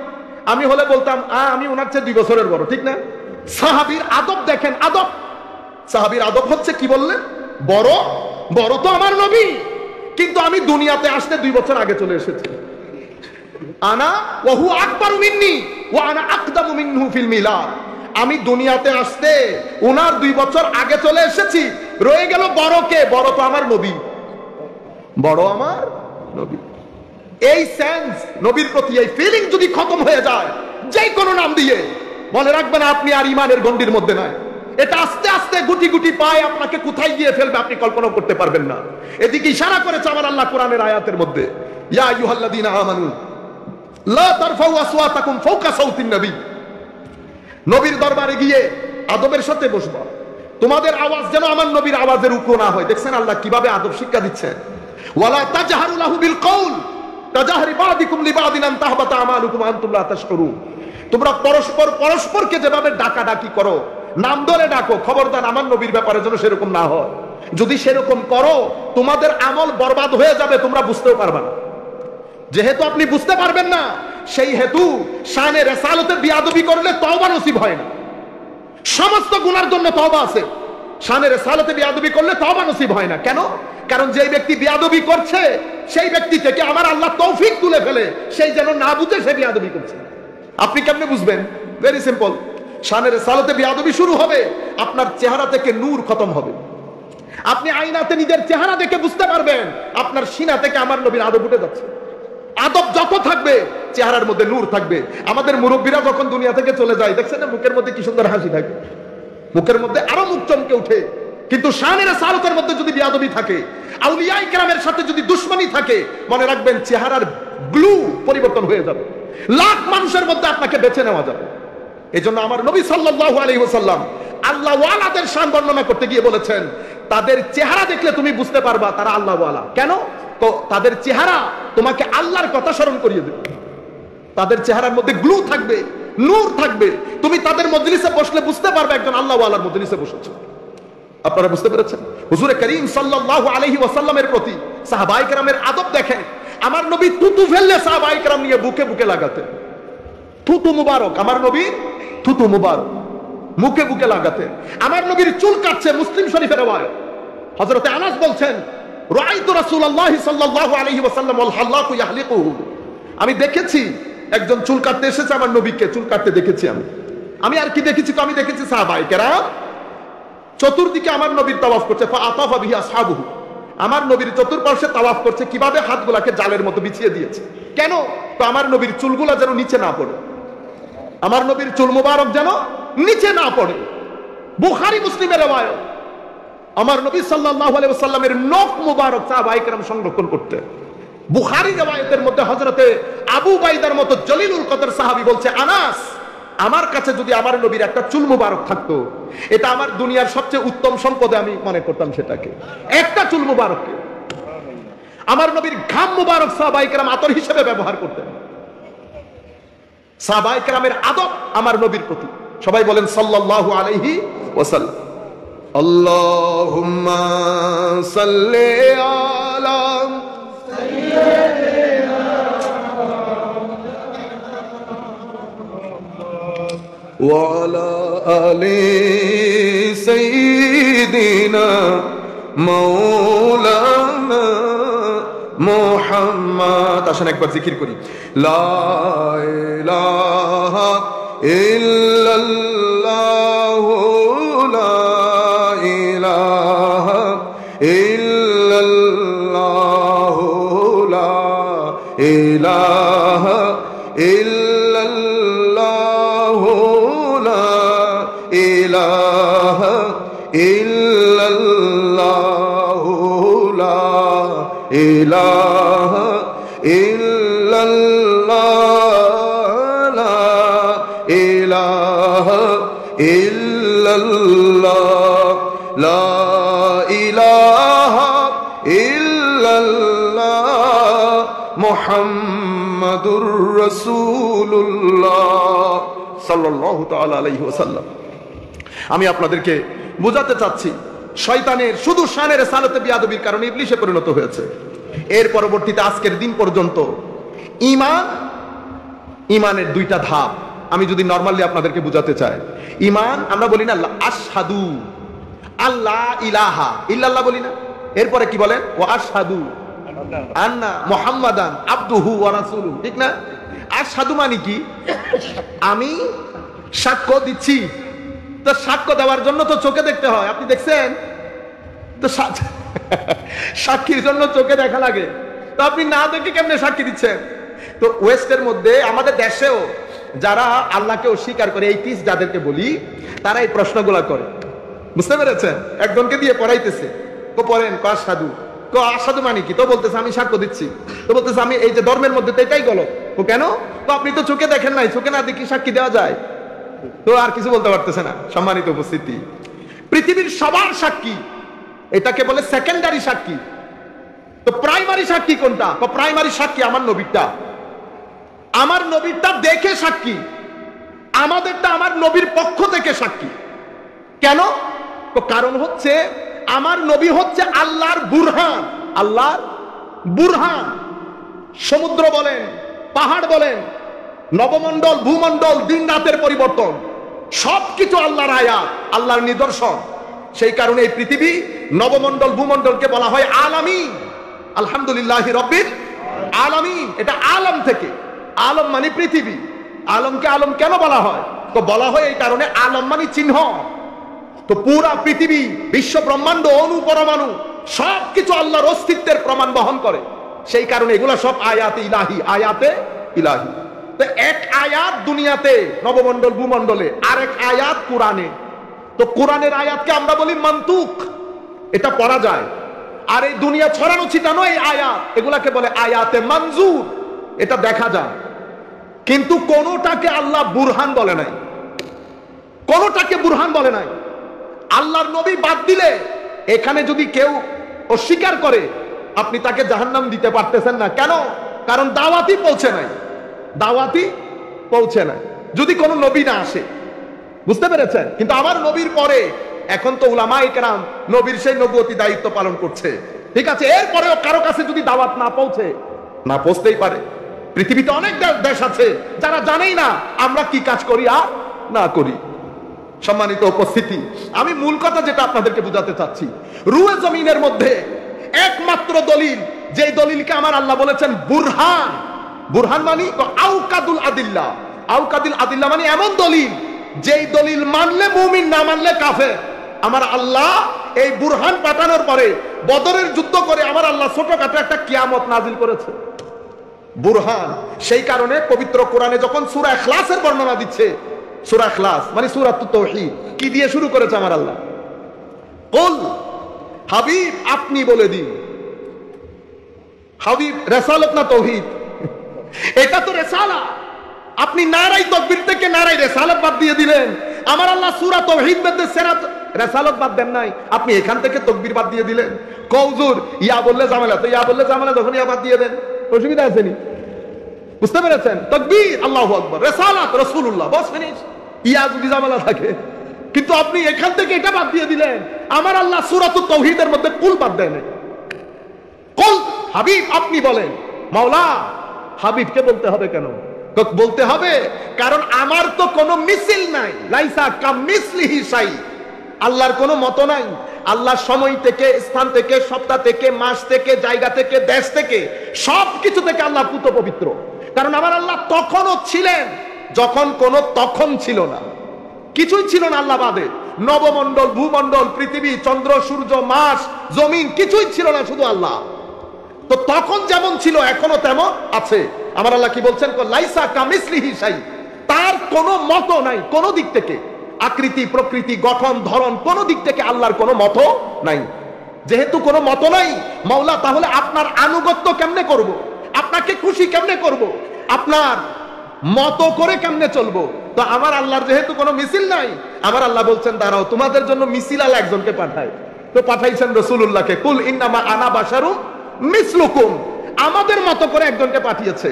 আমি হলে বলতাম আমি ওনার চেয়ে 2 বছরের বড়, ঠিক না? সাহাবীর আদব দেখেন, আদব। সাহাবীর আদব হচ্ছে কি বললেন? বড় তো আমার নবী, কিন্তু আমি দুনিয়াতে আসতে 2 বছর আগে চলে এসেছি। আনা ওয়া হুয়া আকবারু মিন্নি ওয়া আনা আকদামু মিনহু ফিল মিলাদ। আমি দুনিয়াতে আসতে ওনার 2 বছর আগে চলে এসেছি। রয়ে গেল বড় কে? বড় তো আমার নবী, বড় আমার নবী। এই সেন্স নবীর প্রতি, এই ফিলিং যদি খতম হয়ে যায় যে কোনো নাম দিয়ে, মনে রাখবেন আপনি আর ইমানের গণ্ডির মধ্যে নাই। এটা আস্তে আস্তে গুটি গুটি পায় আপনাকে কোথায় গিয়ে ফেলবে আপনি কল্পনা করতে পারবেন না। এদিকে ইশারা করেছে আমার আল্লাহ কোরআনের আয়াতের মধ্যে, ইয়া আইয়ুহাল্লাযীনা আমানু লা তারফাউ আসওয়াতাকুম ফাওকা সাওতিন নবী। নবীর দরবারে গিয়ে আদবের সাথে বসবা, তোমাদের আওয়াজ যেন আমার নবীর আওয়াজের উপর না হয়। দেখছেন আল্লাহ কিভাবে আদব শিক্ষা দিচ্ছেন। ওয়ালা তাজহারু লাহু বিল কওল তাজহারি বাদিকুম লিবাদিন আন তাহবাতা আমালুকুম আনতুম লা তাশকুরুন। তোমরা পরস্পরকে যেভাবে ডাকাডাকি করো, নাম ধরে ডাকো, খবরদার আমার নবীর ব্যাপারে যেন সেরকম না হয়। যদি সেরকম করো তোমাদের আমল বরবাদ হয়ে যাবে, তোমরা বুঝতেও পারবে না। যেহেতু আপনি বুঝতে পারবেন না, সেই হেতু শানে রিসালাতে বিয়াদবি করলে তওবা নসিব হয় না। সমস্ত গুনার জন্য তওবা আছে, শানে রিসালাতে বিয়াদবি করলে তওবা নসিব হয় না। কেন? কারণ যেই ব্যক্তি বিয়াদবি করছে সেই ব্যক্তি থেকে আমার আল্লাহ তৌফিক তুলে ফেলে, সেই যেন না বুঝে সে বিয়াদবি করছে। আপনি কেমনে বুঝবেন? Very simple. শানে রিসালাতে বিয়াদবি শুরু হবে, আপনার চেহারা থেকে নূর খতম হবে। আপনি আয়নাতে নিজের চেহারা দেখে বুঝতে পারবেন আপনার সিনা থেকে আমার নবীর আদব উঠে যাচ্ছে। আদব যত থাকবে চেহারার মধ্যে নূর থাকবে। আমাদের মুরব্বীরা যখন দুনিয়া থেকে চলে যায়, দেখছেন না মুখের মধ্যে কি সুন্দর হাসি থাকে, মুখের মধ্যে আরো মুখ চমকে ওঠে। কিন্তু শানে রিসালাতের মধ্যে যদি বিয়াদবি থাকে, আউলিয়া ইকরামের সাথে যদি দুশমনি থাকে, মনে রাখবেন চেহারার গ্লু পরিবর্তন হয়ে যাবে। লাখ মানুষের মধ্যে আপনাকে বেছে নেওয়া যাবে। এজন্য আমার নবী সাল্লাল্লাহু আলাইহি ওয়াসাল্লাম আল্লাহ ওয়ালাদের শান বর্ণনা করতে গিয়ে বলেছেন, তাদের চেহারা দেখলে তুমি বুঝতে পারবা তারা আল্লাহ ওয়ালা। কেন? তো তাদের চেহারা তোমাকে আল্লাহর কথা স্মরণ করিয়ে দেবে। তাদের চেহারার মধ্যে গ্লু থাকবে, নূর থাকবে। তুমি তাদের মজলিসে বসলে বুঝতে পারবে একজন আল্লাহ ওয়ালার মজলিসে বসেছে। আপনারা বুঝতে পেরেছেন? হুজুরে করিম সাল্লাল্লাহু আলাইহি ওয়াসাল্লামের প্রতি সাহাবায়ে কেরামের আদব দেখেন। আমার নবী থুতু ফেললে সাহাবায়ে কেরাম নিয়ে বুকে বুকে লাগাতেন। থুতু মুবারক, আমার নবীর থুতু মুবারক মুখে বুকে লাগাতেন। আমার নবীর চুল কাটছে, মুসলিম শরীফের riwayat। হযরত আনাস বলছেন, রাআইতু রাসূলুল্লাহ সাল্লাল্লাহু আলাইহি ওয়াসাল্লাম ওয়াল হাল্লাকু ইয়াহলিকুহু। আমি দেখেছি একজন চুল কাটতে এসেছে, আমার নবীকে চুল কাটতে দেখেছি। আমি আর কি দেখেছি? তো আমি দেখেছি সাহাবায়ে কেরাম চতুর্দিকে আমার নবীর তাওয়াফ করছে। ফাআতাফা বিহি আসহাবুহু, আমার নবীর চতুর্পার্শ্বে তাওয়াফ করছে। কিভাবে? হাতগুলাকে জালের মতো বিছিয়ে দিয়েছে। কেন? তো আমার নবীর চুলগুলা যেন নিচে না পড়ে, আমার নবীর চুল মুবারক যেন নিচে না পড়ে। বুখারী মুসলিমের riwayat। আমার নবী সাল্লাল্লাহু আলাইহি ওয়াসাল্লামের নখ মুবারক সাহাবায়ে কেরাম সংরক্ষণ করতেন। বুখারী riwayতের মধ্যে হযরতে আবু বাইদার মতো জলিলুল কদর সাহাবী বলছে, আনাস, আমার কাছে যদি আমার নবীর একটা চুল মুবারক থাকতো, এটা আমার দুনিয়ার সবচেয়ে উত্তম সম্পদে আমি মনে করতাম সেটাকে। একটা চুল মুবারককে আমার নবীর ঘাম মুবারক সাহাবায়ে কেরাম আতর হিসেবে ব্যবহার করতেন। সাহাবায়ে কেরামের আদব আমার নবীর প্রতি। সবাই বলেন সাল্লাল্লাহু আলাইহি ওয়াসাল্লাম। আল্লাহুম্মা সাল্লি আলা সাইয়্যিদিনা ওয়া আলা আলি সাইয়্যিদিনা মাওলানা মুহাম্মদ। আসেন একবার জিকির করি, লা ইলাহা ইল্লাল্লাহু লা ইলাহা ইল্লাল্লাহু লা ইলাহা ইল্লাল্লাহু লা ইলাহা ইল্লাল্লাহু লা ইলাহা ইল্লাল্লাহ লা ইলাহা ইল্লাল্লাহ লা ইলাহা ইল্লাল্লাহ মুহাম্মাদুর রাসূলুল্লাহ সাল্লাল্লাহু তাআলা আলাইহি ওয়াসাল্লাম। আমি আপনাদেরকে বোঝাতে চাচ্ছি, শয়তানের শুধু শানের সালাতে বিয়াদবির কারণে ইবলিশে পরিণত হয়েছে। এর পরবর্তীতে আজকের দিন পর্যন্ত ইমানের দুইটা ধাপ আমি যদি নরমালি আপনাদেরকে বুঝাতে চাই, ইমান আমরা বলি না আশহাদু আল্লাহ ইলাহা ইল্লাল্লাহ বলি না, এরপরে কি বলেন? ও আশহাদু আন্না মুহাম্মাদান আবদুহু ওয়া রাসূলুহু, ঠিক না? আশহাদু মানে কি? আমি সাক্ষ্য দিচ্ছি। তো সাক্ষ্য দেওয়ার জন্য তো চোখে দেখতে হয়, আপনি দেখছেন তো? সাক্ষীর জন্য চোখে দেখা লাগে, তো আপনি না দেখে কেমনে সাক্ষী দিচ্ছেন? তো ওয়েস্টের মধ্যে আমাদের দেশেও যারা আল্লাহকে অস্বীকার করে, এই পিস যাদেরকে বলি, তারা এই প্রশ্নগুলো করে। বুঝতে পেরেছেন? একজনকে দিয়ে পড়াইতেছে, তো পড়েন ক আশহাদু, ক আশহাদু মানে কি? তো বলতেছে আমি সাক্ষ্য দিচ্ছি। তো বলতেছে আমি এই যে ধর্মের মধ্যে তো এটাই গলত। ও কেন? তো আপনি তো চোখে দেখেন নাই, চোখে না দেখি সাক্ষী দেওয়া যায়? তো আর কিছু বলতে পারতেছে না। সম্মানিত উপস্থিতি, পৃথিবীর সবার সাক্ষী এটাকে বলে সেকেন্ডারি সাক্ষী। তো প্রাইমারি সাক্ষী কোনটা? প্রাইমারি সাক্ষী আমার নবীরটা। আমার নবীরটা দেখে সাক্ষী, আমাদেরটা আমার নবীর পক্ষ থেকে সাক্ষী। কেন? কারণ হচ্ছে আমার নবী হচ্ছে আল্লাহর বুরহান। আল্লাহর বুরহান। সমুদ্র বলেন, পাহাড় বলেন, নবমণ্ডল, ভূমণ্ডল, দিন রাতের পরিবর্তন, সবকিছু আল্লাহর আয়াত, আল্লাহর নিদর্শন। সেই কারণে এই পৃথিবী, নবমণ্ডল, ভূমণ্ডলকে বলা হয় আলামিন। আলহামদুলিল্লাহি রাব্বিল আলামিন। এটা আলম থেকে, আলম মানে পৃথিবী। আলমকে আলম কেন বলা হয়? তো বলা হয় এই কারণে, আলম মানে চিহ্ন। তো পুরা পৃথিবী, বিশ্ব ব্রহ্মাণ্ড, অণু পরমাণু সবকিছু আল্লাহর অস্তিত্বের প্রমাণ বহন করে। সেই কারণে এগুলা সব আয়াতে ইলাহি, আয়াতে ইলাহি। তো এক আয়াত দুনিয়াতে নবমণ্ডল ভূমণ্ডলে, আরেক আয়াত কোরআনে। তো কোরআনের আয়াতকে আমরা বলি মান্তুক, এটা পড়া যায়। আর এই দুনিয়া ছড়ানো ছিটানো এই আয়াত, এগুলাকে বলে আয়াতে মঞ্জুর, এটা দেখা যায়। কিন্তু কোনটাকে আল্লাহ বুরহান বলে নাই, কোনটাকে বুরহান বলে নাই। আল্লাহর নবী বাদ দিলে, এখানে যদি কেউ অস্বীকার করে, আপনি তাকে জাহান্নাম দিতে পারতেছেন না। কেন? কারণ দাওয়াতি পৌঁছে নাই, দাওয়াতি পৌঁছে নাই, যদি কোনো নবী না আসে। বুঝতে পেরেছেন? কিন্তু আমার নবীর পরে এখন তো উলামায়ে কেরাম নবীর সেই নবুয়তি দায়িত্ব পালন করছে, ঠিক আছে? এরপরেও কারো কাছে যদি দাওয়াত না পৌঁছতেই পারে। পৃথিবীতে অনেক দেশ আছে যারা জানেই না আমরা কি কাজ করি আর না করি। সম্মানিত উপস্থিতি, আমি মূল কথা যেটা আপনাদেরকে বুঝাতে চাচ্ছি, রুয়ে জমিনের মধ্যে একমাত্র দলিল, যে দলিলকে আমার আল্লাহ বলেছেন বুরহান। বুরহান মানে আউকাদুল আদিল্লাহ। আউকাদুল আদিল্লাহ মানে এমন দলিল, যেই দলিল মানলে মুমিন, না মানলে কাফের। আমার আল্লাহ এই বুরহান পাঠানোর পরে বদরের যুদ্ধ করে আমার আল্লাহ ছোটখাটো একটা কিয়ামত নাজিল করেছে, বুরহান। সেই কারণে পবিত্র কোরআনে যখন সূরা ইখলাসের বর্ণনা দিচ্ছে, সূরা ইখলাস মানে সূরাতুত তাওহীদ, কি দিয়ে শুরু করেছে আমার আল্লাহ? কুল, হাবিব আপনি বলে দিন, হাবিব রেসালত না তৌহিদ? এটা তো রেসালা। আপনি নারাই তাকবীর থেকে নারাই রেসালত বাদ দিয়ে দিলেন। আমার আল্লাহ সূরা তাওহীদ মধ্যে সেরাত রেসালত বাদ দেন নাই, আপনি এখান থেকে তাকবীর বাদ দিয়ে দিলেন। কওজুর ইয়া বললে ঝামেলা, তো ইয়া বললে ঝামেলা, যখন ইয়া বাদ দিয়ে দেন অসুবিধা আছে নি? বুঝতে পেরেছেন? তাকবীর আল্লাহু আকবার, রেসালাত রাসূলুল্লাহ, বস ফিনিশ। ইয়া যদি ঝামেলা থাকে, কিন্তু আপনি এখান থেকে এটা বাদ দিয়ে দিলেন। আমার আল্লাহ সূরাতুত তাওহীদের মধ্যে কুল বাদ দেন নাই। কুল হাবিব আপনি বলেন, মাওলা হাবিবকে বলতে হবে কেন? বলতে হবে কারণ আমার তো কোনো মিছিল নাই। লাইসা কামিসলিহি শাই, আল্লাহর কোনো মত নাই। আল্লাহ সময় থেকে, স্থান থেকে, সপ্তাহ থেকে, মাস থেকে, জায়গা থেকে, দেশ থেকে, সবকিছু থেকে আল্লাহ পুত পবিত্র। কারণ আমার আল্লাহ তখনও ছিলেন যখন কোনো তখন ছিল না, কিছুই ছিল না আল্লাহ বাদে। নবমণ্ডল, ভূমণ্ডল, পৃথিবী, চন্দ্র, সূর্য, মাস, জমিন কিছুই ছিল না, শুধু আল্লাহ। তো তখন যেমন ছিল এখনো তেমন আছে। আমার আল্লাহ কি বলছেন? লাইসা কামিসলিহি শাই, তার কোনো মত নাই কোনো দিক থেকে। আকৃতি, প্রকৃতি, গঠন, ধরন, কোন দিক থেকে আল্লাহর কোনো মত নাই। যেহেতু কোনো মত নাই মাওলা, তাহলে আপনার আনুগত্য কেমনে করব? আপনাকে খুশি কেমনে করব? আপনার মত করে কেমনে চলবো? তো আমার আল্লাহর যেহেতু কোনো মিছিল নাই, আমার আল্লাহ বলছেন দাঁড়াও, তোমাদের জন্য মিছিল আলা একজনকে পাঠায়। তো পাঠাইছেন রাসূলুল্লাহকে। কুল ইন্নামা আনা বাশারুম মিসলুকুম, আমাদের মতো করে একজনকে পাঠিয়েছে।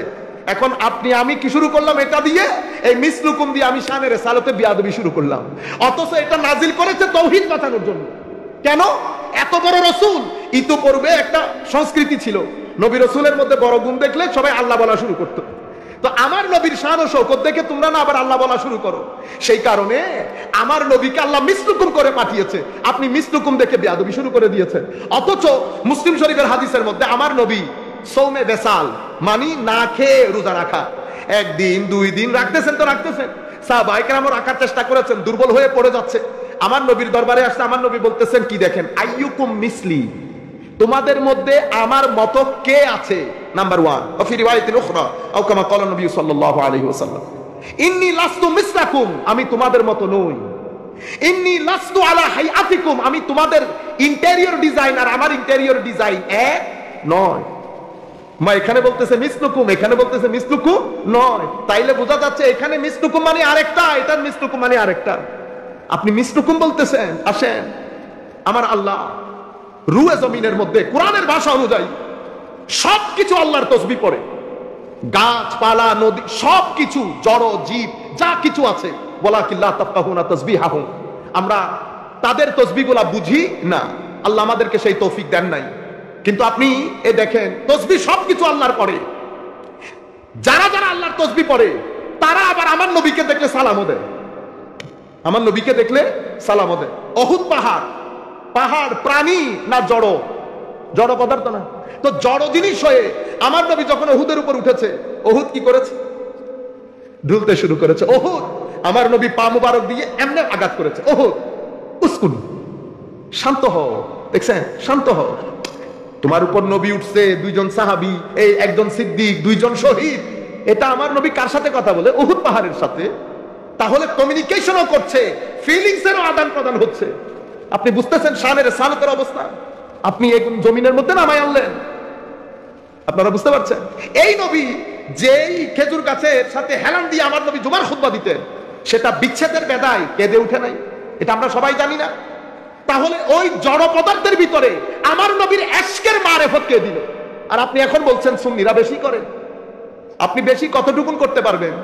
এখন আপনি আমি কি শুরু করলাম? এটা দিয়ে, এই মিসলুকুম দিয়ে আমি শানের রিসালাতে বিয়াদবি শুরু করলাম। অথচ এটা নাজিল করেছে তাওহীদ বাঁচানোর জন্য। কেন? এত বড় রাসূল, ইতিপূর্বে একটা সংস্কৃতি ছিল, নবী রাসূলের মধ্যে বড় গুণ দেখলে সবাই আল্লাহ বলা শুরু করতো। তো আমার নবীর শান ও শওকত দেখে তোমরা না আবার আল্লাহ বলা শুরু করো। সেই কারণে আমার নবীকে আল্লাহ মিসলুকুম করে পাঠিয়েছে, আপনি মিসলুকুম দেখে বিয়াদবি শুরু করে দিয়েছেন। অথচ মুসলিম শরীফের হাদিসের মধ্যে আমার নবী সৌমে বেসাল, মানি না খেয়ে রোজা রাখা, একদিন দুই দিন রাখতেছেন তো রাখতেছেন। সাহাবায়ে কেরাম রাখার চেষ্টা করেছেন, দুর্বল হয়ে পড়ে যাচ্ছে। আমার নবীর দরবারে আসছে, আমার নবী বলতেছেন কি দেখেন, আইয়ুকুম মিসলি, তোমাদের মধ্যে আমার মত কে আছে? নাম্বার 1, ফি রিওয়ায়াতিন উখরা আও কামা ক্বালা নবী সাল্লাল্লাহু আলাইহি ওয়াসাল্লাম, ইন্নী লাস্তু মিসলাকুম, আমি তোমাদের মত নই। ইন্নী লাস্তু আলা হাইআতিকুম, আমি তোমাদের ইন্টেরিয়র ডিজাইন আর আমার ইন্টেরিয়র ডিজাইন এক নয়। মা এখানে বলতেছে মিসলুকুম, এখানে বলতেছে মিসলুকুম নয়। তাইলে বোঝা যাচ্ছে এখানে মিসলুকুম মানে আরেকটা, এটার মিসলুকুম মানে আরেকটা। আপনি মিসলুকুম বলতেছেন। আসেন, আমার আল্লাহ রুয়ে জমিনের মধ্যে কোরআনের ভাষা অনুযায়ী সবকিছু আল্লাহর তসবিহ পড়ে। গাছপালা, নদী, সবকিছু, জড় জীব যা কিছু আছে, ওয়ালাকিল্লা তাফকাহুনা তাসবিহাহুম, আমরা তাদের তসবিহগুলা বুঝি না। আল্লাহ আমাদেরকে সেই তৌফিক দেন নাই। কিন্তু আপনি এ দেখেন, তসবিহ সবকিছু আল্লাহর পড়ে। যারা যারা আল্লাহর তসবিহ পড়ে তারা আবার আমার নবীকে দেখলে সালামও দেয়। আমার নবীকে দেখলে সালামও দেয়। অহুদ পাহাড়, পাহাড় প্রাণী না জড়? জড় পদার্থ না? তো জড় জিনিস হয়ে আমার নবী যখন অহুদের উপর উঠেছে, অহুদ কি করেছে? ঢুলতে শুরু করেছে। অহুদ আমার নবী পা মুবারক দিয়ে এমনে আঘাত করেছে। অহুদ উসকুন, শান্ত হও। দেখছেন, শান্ত হও। তোমার উপর নবী উঠছে, দুইজন সাহাবী, এই একজন সিদ্দিক, দুইজন শহীদ। এটা আমার নবী কার সাথে কথা বলে? উহুদ পাহাড়ের সাথে। তাহলে কমিউনিকেশনও করছে, ফিলিংসেরও আদান প্রদান হচ্ছে। আপনি বুঝতেছেন শানের সালতের অবস্থা? আপনি এই জমিনের মধ্যে নামায় আনলেন, আপনারা বুঝতে পারছেন? এই নবী যেই খেজুর গাছের সাথে হেলান দিয়ে আমার নবী জুমার খুতবা দিতেন, সেটা বিচ্ছেদের বেদায় কেঁদে উঠে নাই? এটা আমরা সবাই জানি না? তাহলে ওই জড় পদার্থের ভিতরে আমার নবীর এশকের মারেফত কে দিল? আর আপনি এখন বলছেন সুন্নিরা বেশি করে। আপনি বেশি কতটুকুন করতে পারবেন?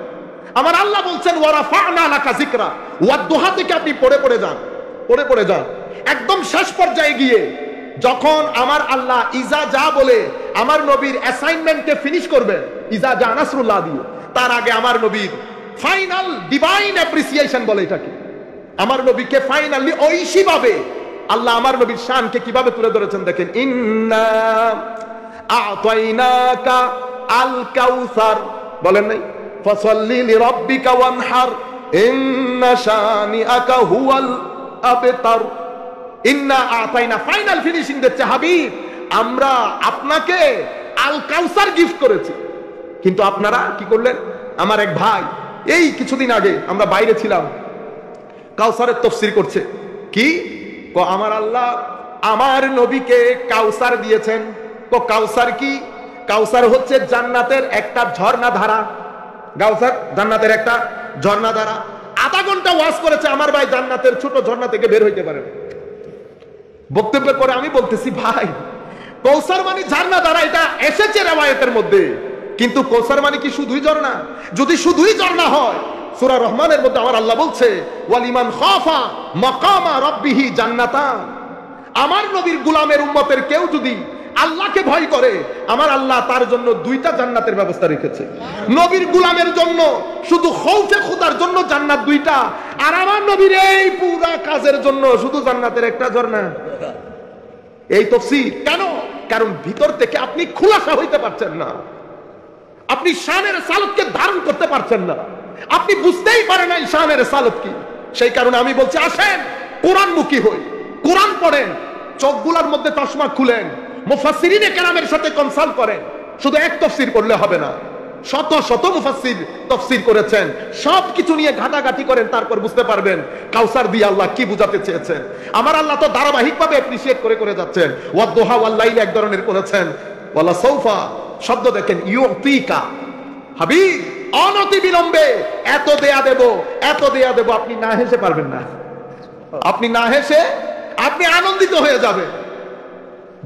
আমার আল্লাহ বলছেন ওয়ারাফা'না লাকা যিকরা, ওয়াদ-দুহা থেকে আপনি পড়ে পড়ে যান, পড়ে পড়ে যান। একদম শেষ পর্যায়ে গিয়ে যখন আমার আল্লাহ ইজা যা বলে আমার নবীর অ্যাসাইনমেন্টকে ফিনিশ করবেন, ইজা যা নাসরুল্লাহ দিয়ে, তার আগে আমার নবীর ফাইনাল ডিভাইন অ্যাপ্রিসিয়েশন বলে এটাকে। আমার নবীকে ফাইনালি ঐশী ভাবে আল্লাহ আমার নবীর শানকে কিভাবে তুলে ধরেছেন দেখেন। ইন্না আ'তাইনাকা আল কাউসার, বলেন নাই? ফাসাল্লি লিরাব্বিকা ওয়ানহার ইন্না শানিআকা হুয়াল আবতার। ইন্না আ'তাইনা, ফাইনাল ফিনিশিং দিচ্ছে হাবিব, আমরা আপনাকে আল কাউসার গিফট করেছি। কিন্তু আপনারা কি করলেন? আমার এক ভাই এই কিছুদিন আগে আমরা বাইরে ছিলাম, কাউসারের তাফসীর করছে। কি আমার আল্লাহ আমার নবীকে কাউসার দিয়েছেন। তো কাউসার কি? কাউসার হচ্ছে জান্নাতের একটা ঝর্ণা ধারা। কাউসার জান্নাতের একটা ঝর্ণা ধারা। আধা ঘন্টা ওয়াজ করেছে আমার ভাই জান্নাতের ছোট ঝর্ণা থেকে বের হইতে পারে। বক্তব্যের পরে আমি বলতেছি, ভাই কৌসার মানে ঝর্ণা ধারা, এটা এসেছে রিওয়ায়াতের মধ্যে, কিন্তু কৌসার মানে কি শুধুই ঝর্ণা? যদি শুধুই ঝর্ণা হয়, সূরা রহমানের মধ্যে আমার আল্লাহ বলছে ওয়ালিমান খাফা মাকামা রাব্বিহি জান্নাতান। আমার নবীর গোলামের উম্মতের কেউ যদি আল্লাহকে ভয় করে, আমার আল্লাহ তার জন্য দুইটা জান্নাতের ব্যবস্থা রেখেছে। নবীর গোলামের জন্য শুধু খৌফে খুদার জন্য জান্নাত দুইটা, আর আমার নবীর এই পুরা কাজের জন্য শুধু জান্নাতের একটা ঝর্ণা। এই তাফসীর কেন? কারণ ভিতর থেকে আপনি খুলাসা হইতে পারছেন না, আপনি শানের সালত-কে ধারণ করতে পারছেন না, আপনি বুঝতেই পারেন না শানের সালত কি। সেই কারণে আমি বলছি, আসেন কোরআনমুখী হই, কোরআন পড়েন, চোখগুলোর মধ্যে চশমা খুলেন, মুফাসসিরিনে কেরামের সাথে কনসাল্ট করেন। শুধু এক তাফসীর করলে হবে না, শত শত মুফাসসির তাফসীর করেছেন, সবকিছু নিয়ে ঘাটাঘাটি করেন, তারপর বুঝতে পারবেন কাউসার দিয়ে আল্লাহ কি বুঝাতে চেয়েছেন। আমার আল্লাহ তো ধারাবাহিকভাবে অ্যাপ্রিশিয়েট করে করে যাচ্ছেন। ওয়াদ-দুহা ওয়াল-লাইল এক ধরনের করেছেন, ওয়ালা সাউফা শব্দ দেখেন, ইউতিকা হাবিব, অনতি বিলম্বে এত দেয়া দেব, এত দেয়া দেব। আপনি না হেসে পারবেন না, আপনি না হেসে আপনি আনন্দিত হয়ে যাবেন।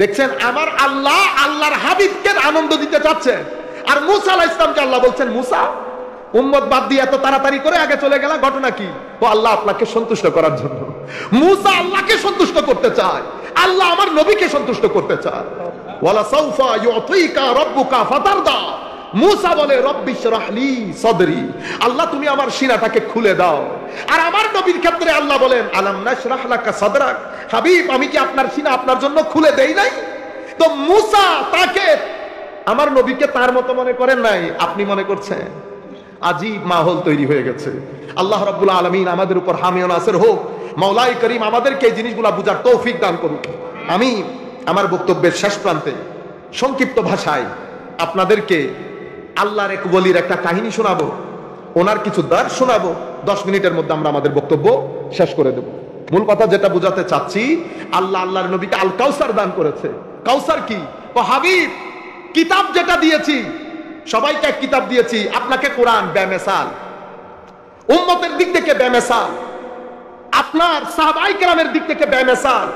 দেখছেন আমার আল্লাহ আল্লাহর হাবিবকে আনন্দ দিতে চাচ্ছেন। আর মুসা আলাইহিস সালামকে আল্লাহ বলছেন, মুসা উম্মত বাদ দিয়ে এত তাড়াতাড়ি করে আগে চলে গেল, ঘটনা কি? ও আল্লাহ আপনাকে সন্তুষ্ট করার জন্য। মুসা আল্লাহকে সন্তুষ্ট করতে চায়, আল্লাহ আমার নবীকে সন্তুষ্ট করতে চায়। ওয়ালা সাউফা ইউতিকা রাব্বুকা ফাতারদা। মুসা বলে রব্বি ইশরাহ লি সাদরি, আল্লাহ তুমি আমার সিনাটাকে খুলে দাও। আর আমার নবীর ক্ষেত্রে আল্লাহ বলেন আলাম নাশরাহ লাকা সাদরাক, হাবিব আমি কি আপনার সিনা আপনার জন্য খুলে দেই নাই? তো মুসা তাকে আমার নবীকে তার মতো মনে করেন নাই, আপনি মনে করছেন। আজীব মাহৌল তৈরি হয়ে গেছে। আল্লাহ রাব্বুল আলামিন আমাদের উপর হামি ও নাসির হোক। মাওলাই করিম আমাদেরকে এই জিনিসগুলো বুঝার তৌফিক দান করুন। আমি আমার বক্তব্যের শেষ প্রান্তে সংক্ষিপ্ত ভাষায় আপনাদেরকে আল্লাহর এক ওলির একটা কাহিনী শোনাবো, ওনার কিছু দার শোনাবো। 10 মিনিটের মধ্যে আমরা আমাদের বক্তব্য শেষ করে দেব। মূল কথা যেটা বুঝাতে চাচ্ছি, আল্লাহ আল্লাহর নবীকে আল কাউসার দান করেছে। কাউসার কি? ও হাবিব, কিতাব যেটা দিয়েছি, সবাইকে এক কিতাব দিয়েছি, আপনাকে কোরআন বেমেসাল, উম্মতের দিক থেকে বেমেসাল, আপনার সাহাবায়ে কেরামের দিক থেকে বেমেসাল,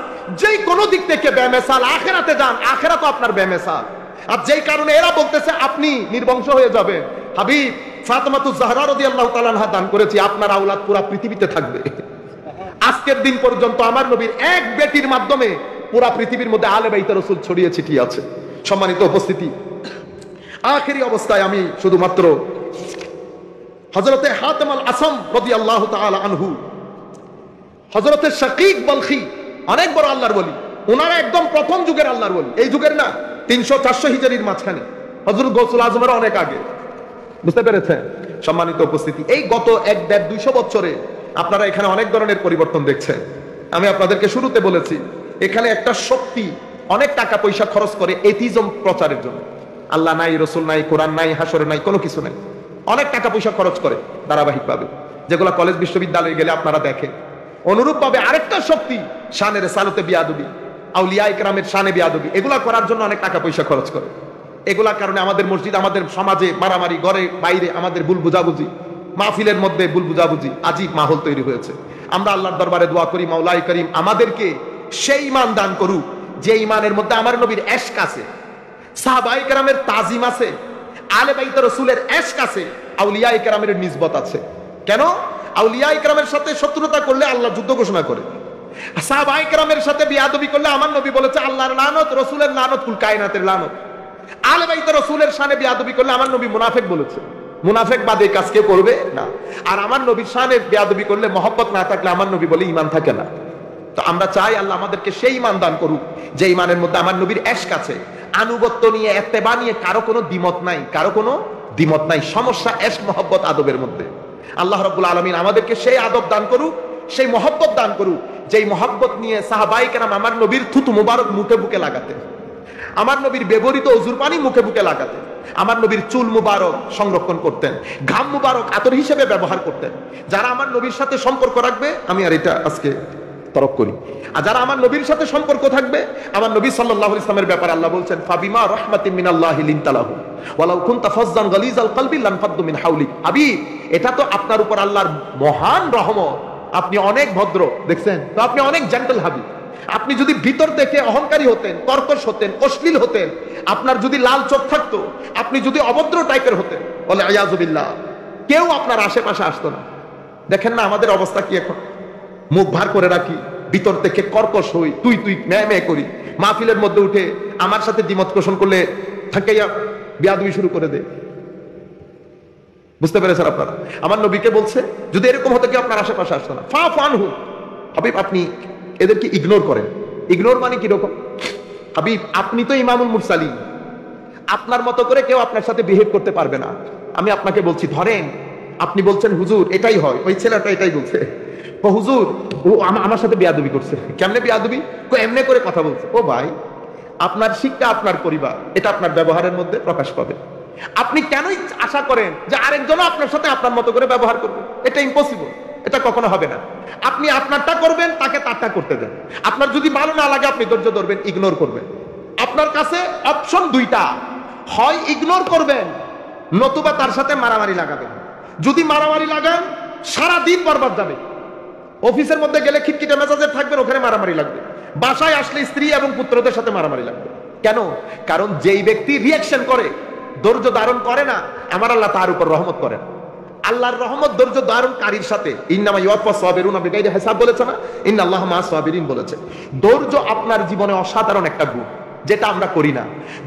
যেই কোনো দিক থেকে বেমেসাল। আখিরাতে যান, আখিরাতও আপনার বেমেসাল। আর যেই কারণে এরা বলতেছে আপনি নির্বংশ হয়ে যাবেন, হাবিব ফাতেমাতুজ জাহরা রাদিয়াল্লাহু তাআলা আনহা দান করেছি, আপনার আওলাদ পুরা পৃথিবীতে থাকবে। আজকের দিন পর্যন্ত আমার নবীর এক বেটির মাধ্যমে পুরা পৃথিবীর মধ্যে আলে বাইতে রাসূল ছড়িয়ে ছিটিয়ে আছে। সম্মানিত উপস্থিতি, আখেরি অবস্থায় আমি শুধুমাত্র হযরতে হাতেম আল আসম রাদিয়াল্লাহু তাআলা আনহু, হযরতে শাকীক বলখি, অনেক বড় আল্লাহর ওলি, ওনারা একদম প্রথম যুগের আল্লাহর ওলি, এই যুগের না, 300-400 হিজরির মাঝখানে, হযরত গৌসুল আজমের অনেক আগে। বুঝতে পেরেছেন? সম্মানিত উপস্থিতি, এই গত 1-1.5-200 বছরে আপনারা এখানে অনেক ধরনের পরিবর্তন দেখছেন। আমি আপনাদেরকে শুরুতে বলেছি, এখানে একটা শক্তি অনেক টাকা পয়সা খরচ করে এথিজম প্রচারের জন্য। আল্লাহ নাই, রসুল নাই, কোরআন নাই, হাসর নাই, কোনো কিছু নাই, অনেক টাকা পয়সা খরচ করে ধারাবাহিকভাবে, যেগুলো কলেজ বিশ্ববিদ্যালয়ে গেলে আপনারা দেখেন। অনুরূপভাবে আরেকটা শক্তি শানের সালতে বিয়াদবি, আউলিয়ায়ে কেরামের শানে বিয়াদবি, এগুলা করার জন্য অনেক টাকা পয়সা খরচ করে। এগুলার কারণে আমাদের মসজিদ, আমাদের সমাজে মারামারি, ঘরে বাইরে আমাদের ভুল বুঝাবুঝি, মাহফিলের মধ্যে ভুল বুঝাবুঝি, আজীব মাহৌল তৈরি হয়েছে। আমরা আল্লাহর দরবারে দোয়া করি, মাওলাই করিম আমাদেরকে সেই ঈমান দান করুক যে ঈমানের মধ্যে আমার নবীর ইশক আছে, সাহাবায়ে কেরামের তাজিম আছে, আলে বাইত রাসূলের ইশক আছে, আউলিয়ায়ে কেরামের নিসবত আছে। কেন? আউলিয়ায়ে কেরামের সাথে শত্রুতা করলে আল্লাহ যুদ্ধ ঘোষণা করে, সাহাবায়ে কেরামের সাথে বিয়াদবি করলে আমার নবী বলেছে আল্লাহর লানত, রাসূলের লানত, কুল কায়নাতের লানত। আলে বাইত রাসূলের শানে বিয়াদবি করলে আমার নবী মুনাফিক বলেছে, মুনাফিক বাদে কাজ কে করবে না। আর আমার নবীর শানে বিয়াদবি করলে মহব্বত না থাকলে আমার নবী বলে ঈমান থাকে না। তো আমরা চাই আল্লাহ আমাদেরকে সেই ঈমান দান করুক যে ঈমানের মধ্যে আমার নবীর ইশক আছে, আনুগত্য নিয়ে, ইত্তেবা নিয়ে কারো কোনো দ্বিমত নাই, কারো কোনো দ্বিমত নাই। সমস্যা ইশক, মহব্বত, আদবের মধ্যে। আল্লাহ রাব্বুল আলামিন আমাদেরকে সেই আদব দান করুক, সেই মহব্বত দান করুক, যেই মহব্বত নিয়ে সাহাবায়ে কেরাম আমার নবীর থুতু মুবারক মুখে বুকে লাগাতেন, আমার নবীর ব্যবহৃত ওযুর পানি মুখে বুকে লাগাতেন, আমার নবীর চুল মুবারক সংরক্ষণ করতেন, ঘাম মুবারক আতর হিসেবে ব্যবহার করতেন। যারা আমার নবীর সাথে সম্পর্ক রাখবে, আমি আর এটা আজকে তরক করি। আর যারা আমার নবীর সাথে সম্পর্ক থাকবে, আমার নবী সাল্লাল্লাহু আলাইহি ওয়াসাল্লামের ব্যাপারে আল্লাহ বলছেন ফাবিমা রাহমাতিন মিনাল্লাহি লিনতা লাহুম ওয়ালাউ কুনতা ফাজ্জান গালিজাল কলবি লানফাদ্দু মিন হাওলিক। হাবিব, এটা তো আপনার উপর আল্লাহর মহান রহমত। আপনি অনেক ভদ্র, দেখছেন তো, আপনি অনেক জেন্টল হাবিব। আপনি যদি ভিতর থেকে অহংকারী হতেন, কর্কশ হতেন, অশ্লীল হতেন, আপনার যদি লাল চোখ থাকতো, আপনি যদি অভদ্র টাইপের হতেন, বলে আয়াযুবিল্লাহ, কেউ আপনার আশেপাশে আসতো না। দেখেন না আমাদের অবস্থা কি এখন? মুখ ভার করে রাখি, ভিতর থেকে কর্কশ হই, তুই তুই ম্যাঁ ম্যাঁ করি। মাহফিলের মধ্যে উঠে আমার সাথে দ্বিমত পোষণ করলে থাকাইয়া বিয়াদবি শুরু করে দে। বুঝতে পেরেছেন আপনারা? আমার নবীকে বলছে যদি এরকম হতো কি আপনার আশেপাশে আসতো না। ফা ফানহু, হাবিব আপনি এদেরকে ইগনোর করেন। ইগনোর মানে কিরকম? হাবিব আপনি তো ইমামুল মুরসালিন, আপনার মতো করে কেউ আপনার সাথে বিহেভ করতে পারবে না। আমি আপনাকে বলছি, ধরেন আপনি বলছেন হুজুর এটাই হয়, ওই ছেলেটা এটাই বলছে, ও হুজুর ও আমার সাথে বেয়াদবি করছে। কেমনে বেয়াদবি? এমনি করে কথা বলছে। ও ভাই, আপনার শিক্ষা, আপনার পরিবার, এটা আপনার ব্যবহারের মধ্যে প্রকাশ পাবে। আপনি কেনই আশা করেন যে আরেকজনও আপনার সাথে আপনার মতো করে ব্যবহার করবে? এটা ইম্পসিবল, এটা কখনো হবে না। আপনি আপনারটা করবেন, তাকে তারটা করতে দেন। আপনার যদি ভালো না লাগে আপনি ধৈর্য ধরবেন, ইগনোর করবেন। আপনার কাছে অপশন দুইটা, হয় ইগনোর করবেন, নতুবা তার সাথে মারামারি লাগাবেন। যদি মারামারি লাগান সারা দিন বরবাদ যাবে। অফিসের মধ্যে গেলে খিটখিটে মেজাজে থাকবেন, ওখানে মারামারি লাগবে। বাসায় আসলে স্ত্রী এবং পুত্রদের সাথে মারামারি লাগবে। কেন? কারণ যেই ব্যক্তি রিয়াকশন করে, ধৈর্য ধারণ করে না, আমার আল্লাহ তার উপর রহমত করেন। আল্লাহর রহমত ধৈর্য ধারণকারীর সাথে। ইন্নামা ইউওয়াফাস সাবিরুনা বিগাইরি হিসাব বলেছে না? ইন্নাল্লাহা মা'আস সাবিরিন বলেছে। ধৈর্য আপনার জীবনে অসাধারণ একটা গুণ, যেটা আমরা করি না।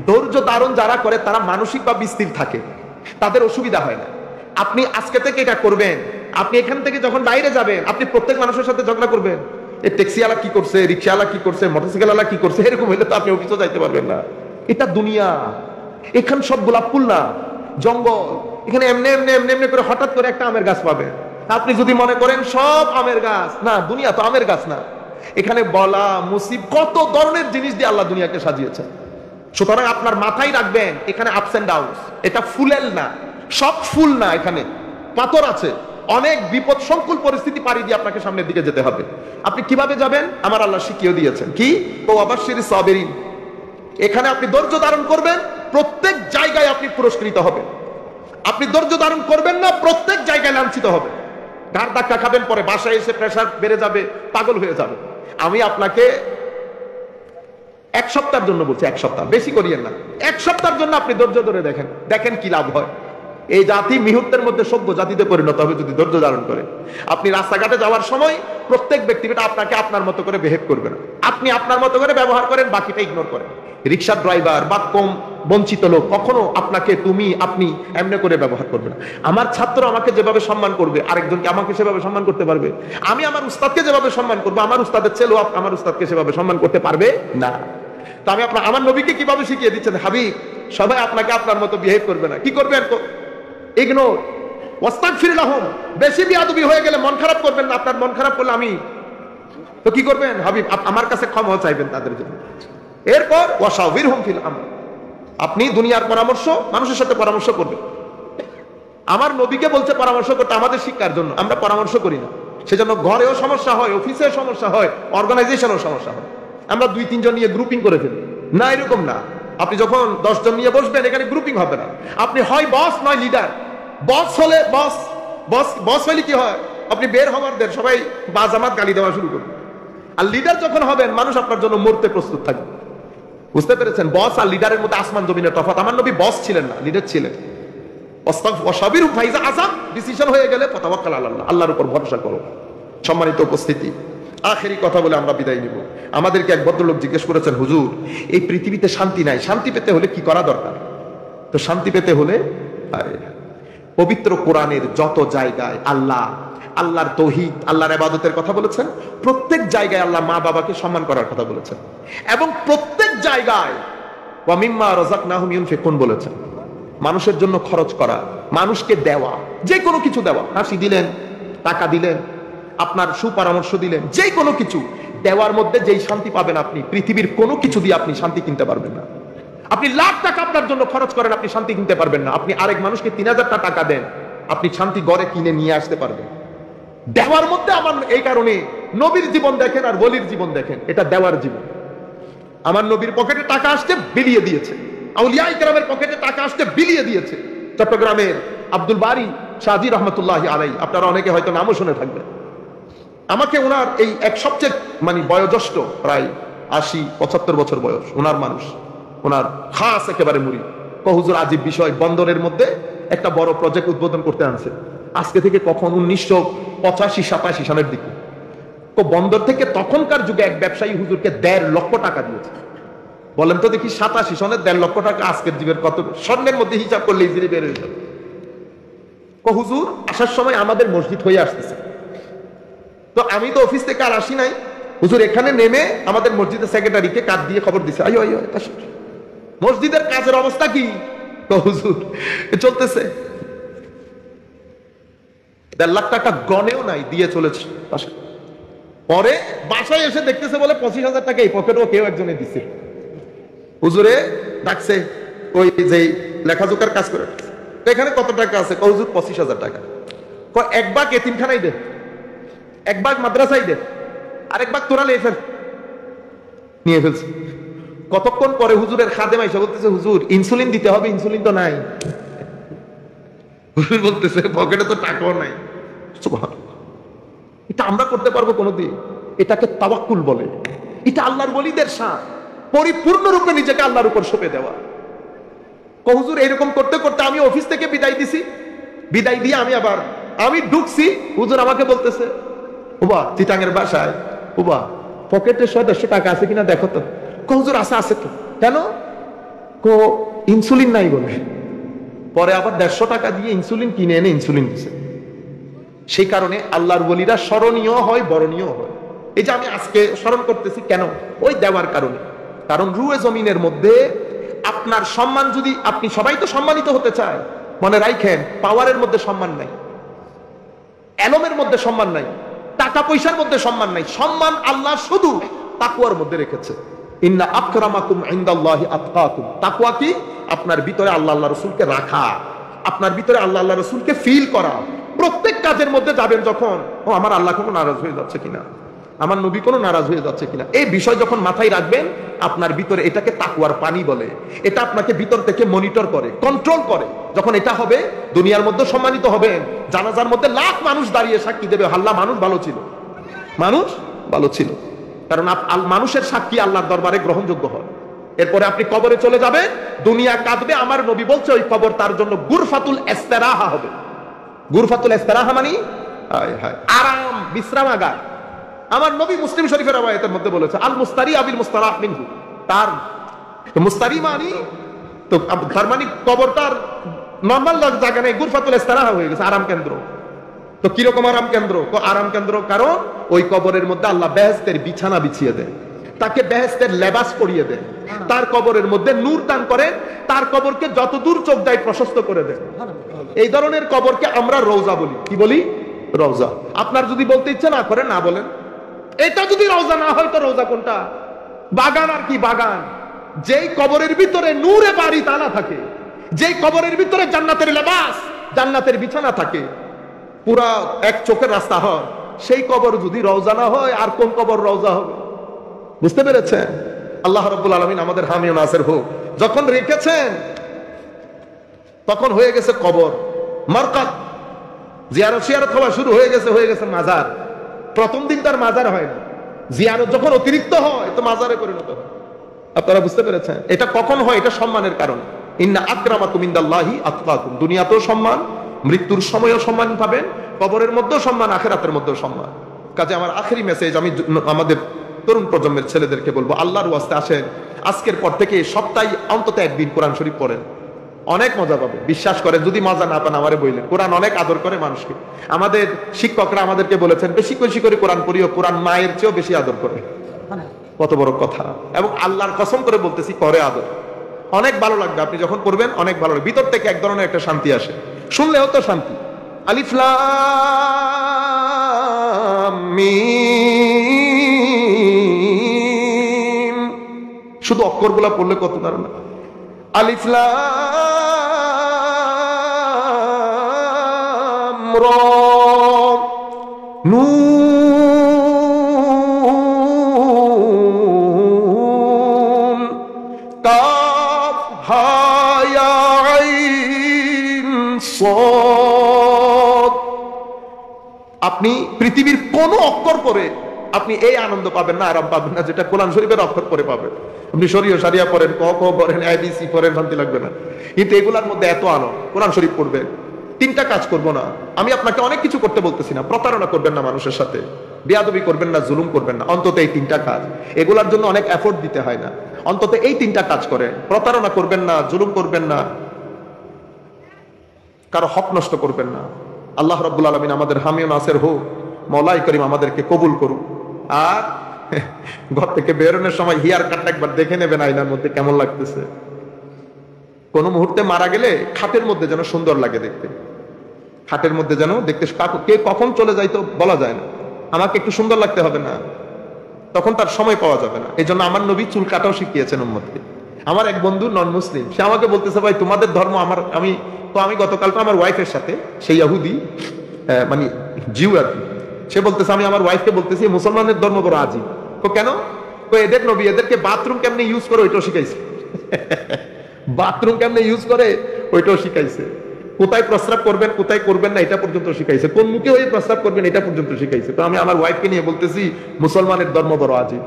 ধৈর্য ধারণ যারা করে তারা মানসিকভাবে স্থির থাকে, তাদের অসুবিধা হয় না। আপনি আজকে থেকে এটা করবেন, আপনি এখান থেকে যখন বাইরে যাবেন আপনি প্রত্যেক মানুষের সাথে ঝগড়া করবেন। এই ট্যাক্সিওয়ালা কি করছে, রিক্সাওয়ালা কি করছে, মোটরসাইকেলওয়ালা কি করছে, এরকম হইলে তো আপনি অফিসে যাইতে পারবেন না। এটা দুনিয়া, এখানে সব গোলাপ ফুল না, জঙ্গল। এখানে এমনি এমনি এমনি এমনি করে হঠাৎ করে একটা আমের গাছ পাবেন। আপনি যদি মনে করেন সব আমের গাছ, না, দুনিয়া তো আমের গাছ না। এখানে বলা মুসিব কত ধরনের জিনিস দিয়ে আল্লাহ দুনিয়াকে সাজিয়েছে। সুতরাং আপনার মাথায় রাখবেন, এখানে আপস এন্ড ডাউনস, এটা ফুলেল না, সব ফুল না, এখানে পাথর আছে। অনেক বিপদ সংকুল পরিস্থিতি পাড়ি দিয়ে আপনাকে সামনের দিকে যেতে হবে। আপনি কিভাবে যাবেন আমার আল্লাহ শিখিয়ে দিয়েছেন। কি? তো ওয়াবাশশিরিস সাবিরিন। এখানে আপনি ধৈর্য ধারণ করবেন, প্রত্যেক জায়গায় আপনি পুরস্কৃত হবেন। আপনি ধৈর্য ধারণ করবেন না, প্রত্যেক জায়গায় লাঞ্ছিত হবে। ঘাড় ধাক্কা খাবেন, পরে বাসায় এসে প্রেসার বেড়ে যাবে, পাগল হয়ে যাবে। আমি আপনাকে এক সপ্তাহের জন্য বলছি, এক সপ্তাহ, বেশি করিয়েন না, এক সপ্তাহের জন্য আপনি ধৈর্য ধরে দেখেন, দেখেন কি লাভ হয়। এই জাতি মুহূর্তের মধ্যে সভ্য জাতিতে পরিণত হবে যদি ধৈর্য ধারণ করে। আপনি রাস্তাঘাটে যাওয়ার সময় প্রত্যেক ব্যক্তি আপনাকে আপনার মতো করে বিহেভ করবে না। আপনি আপনার মতো করে ব্যবহার করেন, বাকিটা ইগনোর করেন। রিক্সার ড্রাইভার বা কম বঞ্চিত লোক কখনো আপনাকে তুমি আপনি এমনি করে ব্যবহার করবে না। আমার ছাত্র আমাকে যেভাবে সম্মান করবে, আরেকজনকে আমাকে সেভাবে সম্মান করতে পারবে। আমি আমার উস্তাদকে যেভাবে সম্মান করবো, আমার উস্তাদের ছেলেও আমার উস্তাদকে সেভাবে সম্মান করতে পারবে না। তো আমি আমার নবীকে কিভাবে শিখিয়ে দিচ্ছেন, হাবিব সবাই আপনাকে আপনার মতো বিহেভ করবে না। কি করবেন? ইগনোর। ওয়াস্তাগফির লাহুম। বেশি বিয়াদবি হয়ে গেলে মন খারাপ করবেন না। আপনার মন খারাপ করলে আমি তো কি করবেন? হাবিব আমার কাছে ক্ষমা চাইবেন তাদের জন্য। এরপর ওয়াশাওয়িরহুম ফিল আমর। আপনি দুনিয়ার পরামর্শ মানুষের সাথে পরামর্শ করবেন। আমার নবীকে বলছে পরামর্শ করতে, আমাদের শিক্ষার জন্য। আমরা পরামর্শ করি না, সেজন্য ঘরেও সমস্যা হয়, অফিসেও সমস্যা হয়, অর্গানাইজেশনেও সমস্যা হয়। আমরা 2-3 জন নিয়ে গ্রুপিং করে ফেলি। না, এরকম না। আপনি যখন 10 জন নিয়ে বসবেন, এখানে গ্রুপিং হবে না। আপনি হয় বস নয় লিডার। বস হলে বস হলে কি হয়? আপনি বের হওয়ার দেন, সবাই বাজামাত গালি দেওয়া শুরু করবে। আর লিডার যখন হবেন, মানুষ আপনার জন্য মরতে প্রস্তুত থাকবে। বুঝতে পেরেছেন? বস আর লিডারের মধ্যে আসমান জমিনের তফাৎ। আমার নবী বস ছিলেন না, লিডার ছিলেন। ওয়াশাবিরহুম ফাইজা আযাম, ডিসিশন হয়ে গেলে ফাতাওয়াক্কাল আলাল্লাহ, আল্লাহর উপর ভরসা করো। সম্মানিত উপস্থিতি, আখেরি কথা বলে আমরা বিদায় নিব। আমাদেরকে এক ভদ্রলোক জিজ্ঞেস করেছেন, হুজুর এই পৃথিবীতে শান্তি নাই, শান্তি পেতে হলে কি করা দরকার? তো শান্তি পেতে হলে পবিত্র কোরআনের যত জায়গায় আল্লাহর তৌহিদ, আল্লাহর ইবাদতের কথা বলেছেন, প্রত্যেক জায়গায় আল্লাহ মা বাবাকে সম্মান করার কথা বলেছেন, এবং প্রত্যেক জায়গায় ওয়া মিম্মা রাযাকনাহুম ইউনফিকুন বলেছেন। মানুষের জন্য খরচ করা, মানুষকে দেওয়া, যে কোনো কিছু দেওয়া। হাসি দিলেন, টাকা দিলেন, আপনার সুপরামর্শ দিলেন, যে কোনো কিছু দেওয়ার মধ্যে যেই শান্তি পাবেন আপনি পৃথিবীর কোনো কিছু দিয়ে আপনি শান্তি কিনতে পারবেন না। আপনি লাখ টাকা আপনার জন্য খরচ করেন, আপনি শান্তি কিনতে পারবেন না। আপনি আরেক মানুষকে 3000 টাকা দেন, আপনি শান্তি গড়ে কিনে নিয়ে আসতে পারবেন। দেওয়ার মধ্যে আমার এই কারণে নবীর জীবন দেখেন আর ওলির জীবন দেখেন, এটা দেওয়ার জীবন। আমার নবীর পকেটে টাকা আসছে, বিলিয়ে দিয়েছে। আউলিয়া ইকরামের পকেটে টাকা আসছে, বিলিয়ে দিয়েছে। চট্টগ্রামের আব্দুল বারী শাহজি রহমতুল্লাহি আলাইহি, আপনারা অনেকে হয়তো নামও শুনে থাকবেন। আমাকে ওনার এই এক সবচেয়ে বয়োজ্যেষ্ঠ, প্রায় 80-75 বছর বয়স ওনার মানুষ, ওনার খাস একেবারে মুরিদ, হুজুর আজীব বিষয়, বন্দরের মধ্যে একটা বড় প্রজেক্ট উদ্বোধন করতে আনছে আজকে থেকে কখন 1985-87 সালের দিকে। তো বন্দর থেকে তখনকার যুগে এক ব্যবসায়ী হুজুরকে 1.5 লক্ষ টাকা দিয়েছে। বলেন তো দেখি 87 সনের 1.5 লক্ষ টাকা আজকের যুগের কত, স্বর্ণের মধ্যে হিসাব করলে ইজিলি বের হয়ে যাবে। হুজুর আসার সময় আমাদের মসজিদ হয়ে আসতেছে, তো আমি তো অফিস থেকে আর আসি নাই, হুজুর এখানে নেমে আমাদের মসজিদের সেক্রেটারিকে কাজ দিয়ে খবর দিছে, আইও আইও মসজিদের কাজের অবস্থা কি? হুজুর চলতেছে। 1.5 লাখ টাকা গনেও নাই, দিয়ে চলেছে। পরে বাসায় এসে দেখতেছে বলে 25,000 টাকা এই পকেটও কেউ একজনে দিছে। হুজুরে ডাকছে, ওই যে লেখাজোকার কাজ করে, এখানে কত টাকা আছে? হুজুর 25,000 টাকা। এক ভাগ এতিমখানাই দে, এক ভাগ মাদ্রাসায় দে, আরেক ভাগ তোরা নিয়ে ফেল। নিয়ে ফেলছে। কতক্ষণ পরে হুজুরের খাদেম আইসা বলতেছে, হুজুর ইনসুলিন দিতে হবে, ইনসুলিন তো নাই। হুজুর বলতেছে পকেটে তো টাকাও নাই। এটা আমরা করতে পারবো কোনোদিন? এটাকে তাওয়াক্কুল বলে। এটা আল্লাহর ওলিদের শান, পরিপূর্ণরূপে নিজেকে আল্লাহর উপর সঁপে দেওয়া। হুজুর এরকম করতে করতে আমি অফিস থেকে বিদায় দিছি, বিদায় দিয়ে আমি ঢুকছি, হুজুর আমাকে বলতেছে, ওবা চিটাঙের বাসায়, ওবা পকেটে 100-150 টাকা আছে কিনা দেখো তো। হুজুর আছে তো। কেন? ইনসুলিন নাই বলে। পরে আবার 150 টাকা দিয়ে ইনসুলিন কিনে এনে ইনসুলিন দিছে। সেই কারণে আল্লাহর ওলিরা স্মরণীয় হয়, বরণীয় হয়। এই যে আমি আজকে স্মরণ করতেছি কেন? ওই দেওয়ার কারণে। কারণ রুয়ে জমিনের মধ্যে আপনার সম্মান, যদি আপনি, সবাই তো সম্মানিত হতে চায়, মনে রাখেন পাওয়ারের মধ্যে সম্মান নাই, এলমের মধ্যে সম্মান নাই, টাকা পয়সার মধ্যে সম্মান নাই। সম্মান আল্লাহ শুধু তাকওয়ার মধ্যে রেখেছে। ইন্না আকরামাকুম ইনদাল্লাহি আতকাকুম। তাকওয়া কি? আপনার ভিতরে আল্লাহ রাসূলকে রাখা, আপনার ভিতরে আল্লাহ রাসূলকে ফিল করা। প্রত্যেক কাজের মধ্যে যাবেন যখন, ও আমার আল্লাহ কোনো নারাজ হয়ে যাচ্ছে কিনা, আমার নবী কোনো নারাজ হয়ে যাচ্ছে কিনা, এই বিষয় যখন মাথায় রাখবেন, আপনার ভিতরে, এটাকে তাকওয়ার পানি বলে। এটা আপনাকে ভিতর থেকে মনিটর করে, কন্ট্রোল করে। যখন এটা হবে, দুনিয়ার মধ্যে সম্মানিত হবেন। জানাজার মধ্যে লাখ মানুষ দাঁড়িয়ে সাক্ষী দেবে, আল্লাহ মানুষ ভালো ছিল, মানুষ ভালো ছিল। কারণ মানুষের সাক্ষী আল্লাহর দরবারে গ্রহণযোগ্য হয়। এরপরে আপনি কবরে চলে যাবেন, দুনিয়া কাঁদবে। আমার নবী বলছে ওই কবর তার জন্য গুরফাতুল ইস্তেরাহা হবে। গুরফাতুল ইস্তেরাহা মানে আরাম, বিশ্রামাগার। আমার নবী মুসলিম শরীফের রওয়ায়াতের মধ্যে বলেছে, আল মুস্তারি আবিল মুস্তারাহ মিনহু। তার মুস্তারি মানে তো, তার মানে কবরটার নরমাল জায়গা নেই, গুরফাতুল ইস্তেরাহা হয়ে গেছে, আরাম কেন্দ্র। তো কিরকম আরাম কেন্দ্র? আরাম কেন্দ্র কারণ ওই কবরের মধ্যে আল্লাহ বেহেশতের বিছানা বিছিয়ে দেয়, তাকে বেহেশতের লেবাস পরিয়ে দেয়, তার কবরের মধ্যে নূর দান করে, তার কবরকে যত দূর চোখ যায় প্রশস্ত করে দেয়। এই ধরনের কবরকে আমরা রওজা বলি। কি বলি? রওজা। আপনার যদি বলতে ইচ্ছে না করে না বলেন। এটা যদি রওজা না হয় তো রওজা কোনটা? বাগান। আর কি বাগান? যেই কবরের ভিতরে নূরে বাড়ি তালা থাকে, যেই কবরের ভিতরে জান্নাতের লেবাস, জান্নাতের বিছানা থাকে, পুরা এক চোখের রাস্তা হয়, সেই কবর যদি রওজা না হয় আর কোন কবর রওজা হবে? বুঝতে পেরেছেন? আল্লাহ রাব্বুল আলামিন আমাদের হামি ও নাসির হোক। যখন রেখেছেন তখন হয়ে গেছে কবর মারকাত, জিয়ারত হওয়া শুরু হয়ে গেছে মাজার। প্রথম দিন তার মাজার হয় না, জিয়ারত যখন অতিরিক্ত হয় তো মাজারে পরিণত হয়। আপনারা বুঝতে পেরেছেন? এটা কখন হয়? এটা সম্মানের কারণে। ইন্না আকরামাকুম ইনদাল্লাহি আতকাকুম। দুনিয়াতেও সম্মান, মৃত্যুর সময়ও সম্মান পাবেন, কবরের মধ্যেও সম্মান, আখিরাতের মধ্যেও সম্মান। কাজে আমার আখেরি মেসেজ আমি আমাদের তরুণ প্রজন্মের ছেলেদেরকে বলবো, আল্লাহর ওয়াস্তে আসেন, আজকের পর থেকে সপ্তাহে অন্তত একদিন কোরআন শরীফ পড়েন, অনেক মজা পাবে। বিশ্বাস করেন, যদি মজা না পান আমারে বললেন। কোরআন অনেক আদর করে মানুষকে। আমাদের শিক্ষকরা আমাদেরকে বলেছেন বেশি বেশি করে কোরআন পড়িও, কোরআন মায়ের চেয়েও বেশি আদর করে। কত বড় কথা! এবং আল্লাহর কসম করে বলতেছি, করে আদর। অনেক ভালো লাগবে আপনি যখন পড়বেন, অনেক ভালো লাগবে। ভিতর থেকে এক ধরনের একটা শান্তি আসে, শুনলেও তো শান্তি। আলিফ লাম মিম, শুধু অক্ষরগুলা পড়লে কত দারুণ। আলিফ লাম রা, নুন আপনি পৃথিবীর কোন অক্ষর পরে আপনি এই আনন্দ পাবেন না, আরাম পাবেন না, যেটা কোরআন শরীফের অক্ষর পরে পাবেন। আপনি শরীয় সারিয়া পড়েন, ক খ পড়েন, এবিসি পড়েন, শান্তি লাগবে না। কিন্তু এগুলার মধ্যে এত আনন্দ, কোরআন শরীফ পড়বে। তিনটা কাজ করব না, আমি আপনাকে অনেক কিছু করতে বলতেছি না। প্রতারণা করবেন না মানুষের সাথে, বেয়াদবি করবেন না, জুলুম করবেন না। অন্তত এই তিনটা কাজ, এগুলার জন্য অনেক এফোর্ট দিতে হয় না। অন্তত এই তিনটা কাজ করেন। প্রতারণা করবেন না, জুলুম করবেন না, কারো হক নষ্ট করবেন না। আল্লাহ রাব্বুল আলামিন আমাদের হামি ও নাসির হোক। মওলাই করিম আমাদেরকে কবুল করুন। আর ঘর থেকে বেরোনোর সময় হেয়ার কাটটা একবার দেখে নেবেন আয়নার মধ্যে কেমন লাগতেছে। কোন মুহূর্তে মারা গেলে খাটের মধ্যে যেন সুন্দর লাগে দেখতে, খাটের মধ্যে যেন দেখতে, কে কখন চলে যায় তো বলা যায় না। আমাকে একটু সুন্দর লাগতে হবে না, তখন তার সময় পাওয়া যাবে না। এই জন্য আমার নবী চুল কাটাও শিখিয়েছেন উম্মতকে। আমার এক বন্ধু নন মুসলিম, সে আমাকে বলতেছে, ভাই তোমাদের ধর্ম আমার, আমি গতকাল তো আমার ওয়াইফের সাথে, সেই ইহুদি মানে জিউ আর কি, সে বলতেছে, আমি আমার ওয়াইফকে বলতেছি মুসলমানের ধর্ম বড় আজীব। তো কেন? তো এদের নবী এদেরকে বাথরুম কেমনে ইউজ করে ওইটাও শিখাইছে। বাথরুম কেমনে ইউজ করে ওইটাও শিখাইছে। কোথায় প্রস্রাব করবেন কোথায় করবেন না এটা পর্যন্ত শিখাইছে। কোন মুখে হয়ে প্রস্রাব করবেন এটা পর্যন্ত শিখাইছে। তো আমি আমার ওয়াইফকে নিয়ে বলতেছি মুসলমানের ধর্ম বড় আজীব।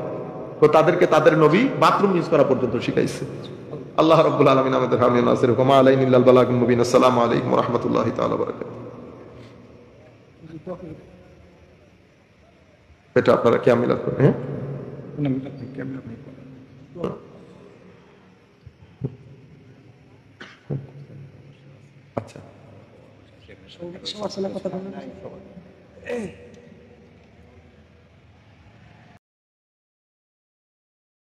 তো তাদেরকে তাদের নবী বাথরুম ইউজ করা পর্যন্ত শিখাইছে। আল্লাহ রাব্বুল আলামিন আমাদের হামিয়া নাসির হুকুম আলাইহি ইল্লাল বালাগুল মুবিন। আসসালামু আলাইকুম ওয়া রাহমাতুল্লাহি তাআলা ওয়া বারাকাতুহু। এটা আপনারা কি মিলাদ করেন? হ্যাঁ, আচ্ছা।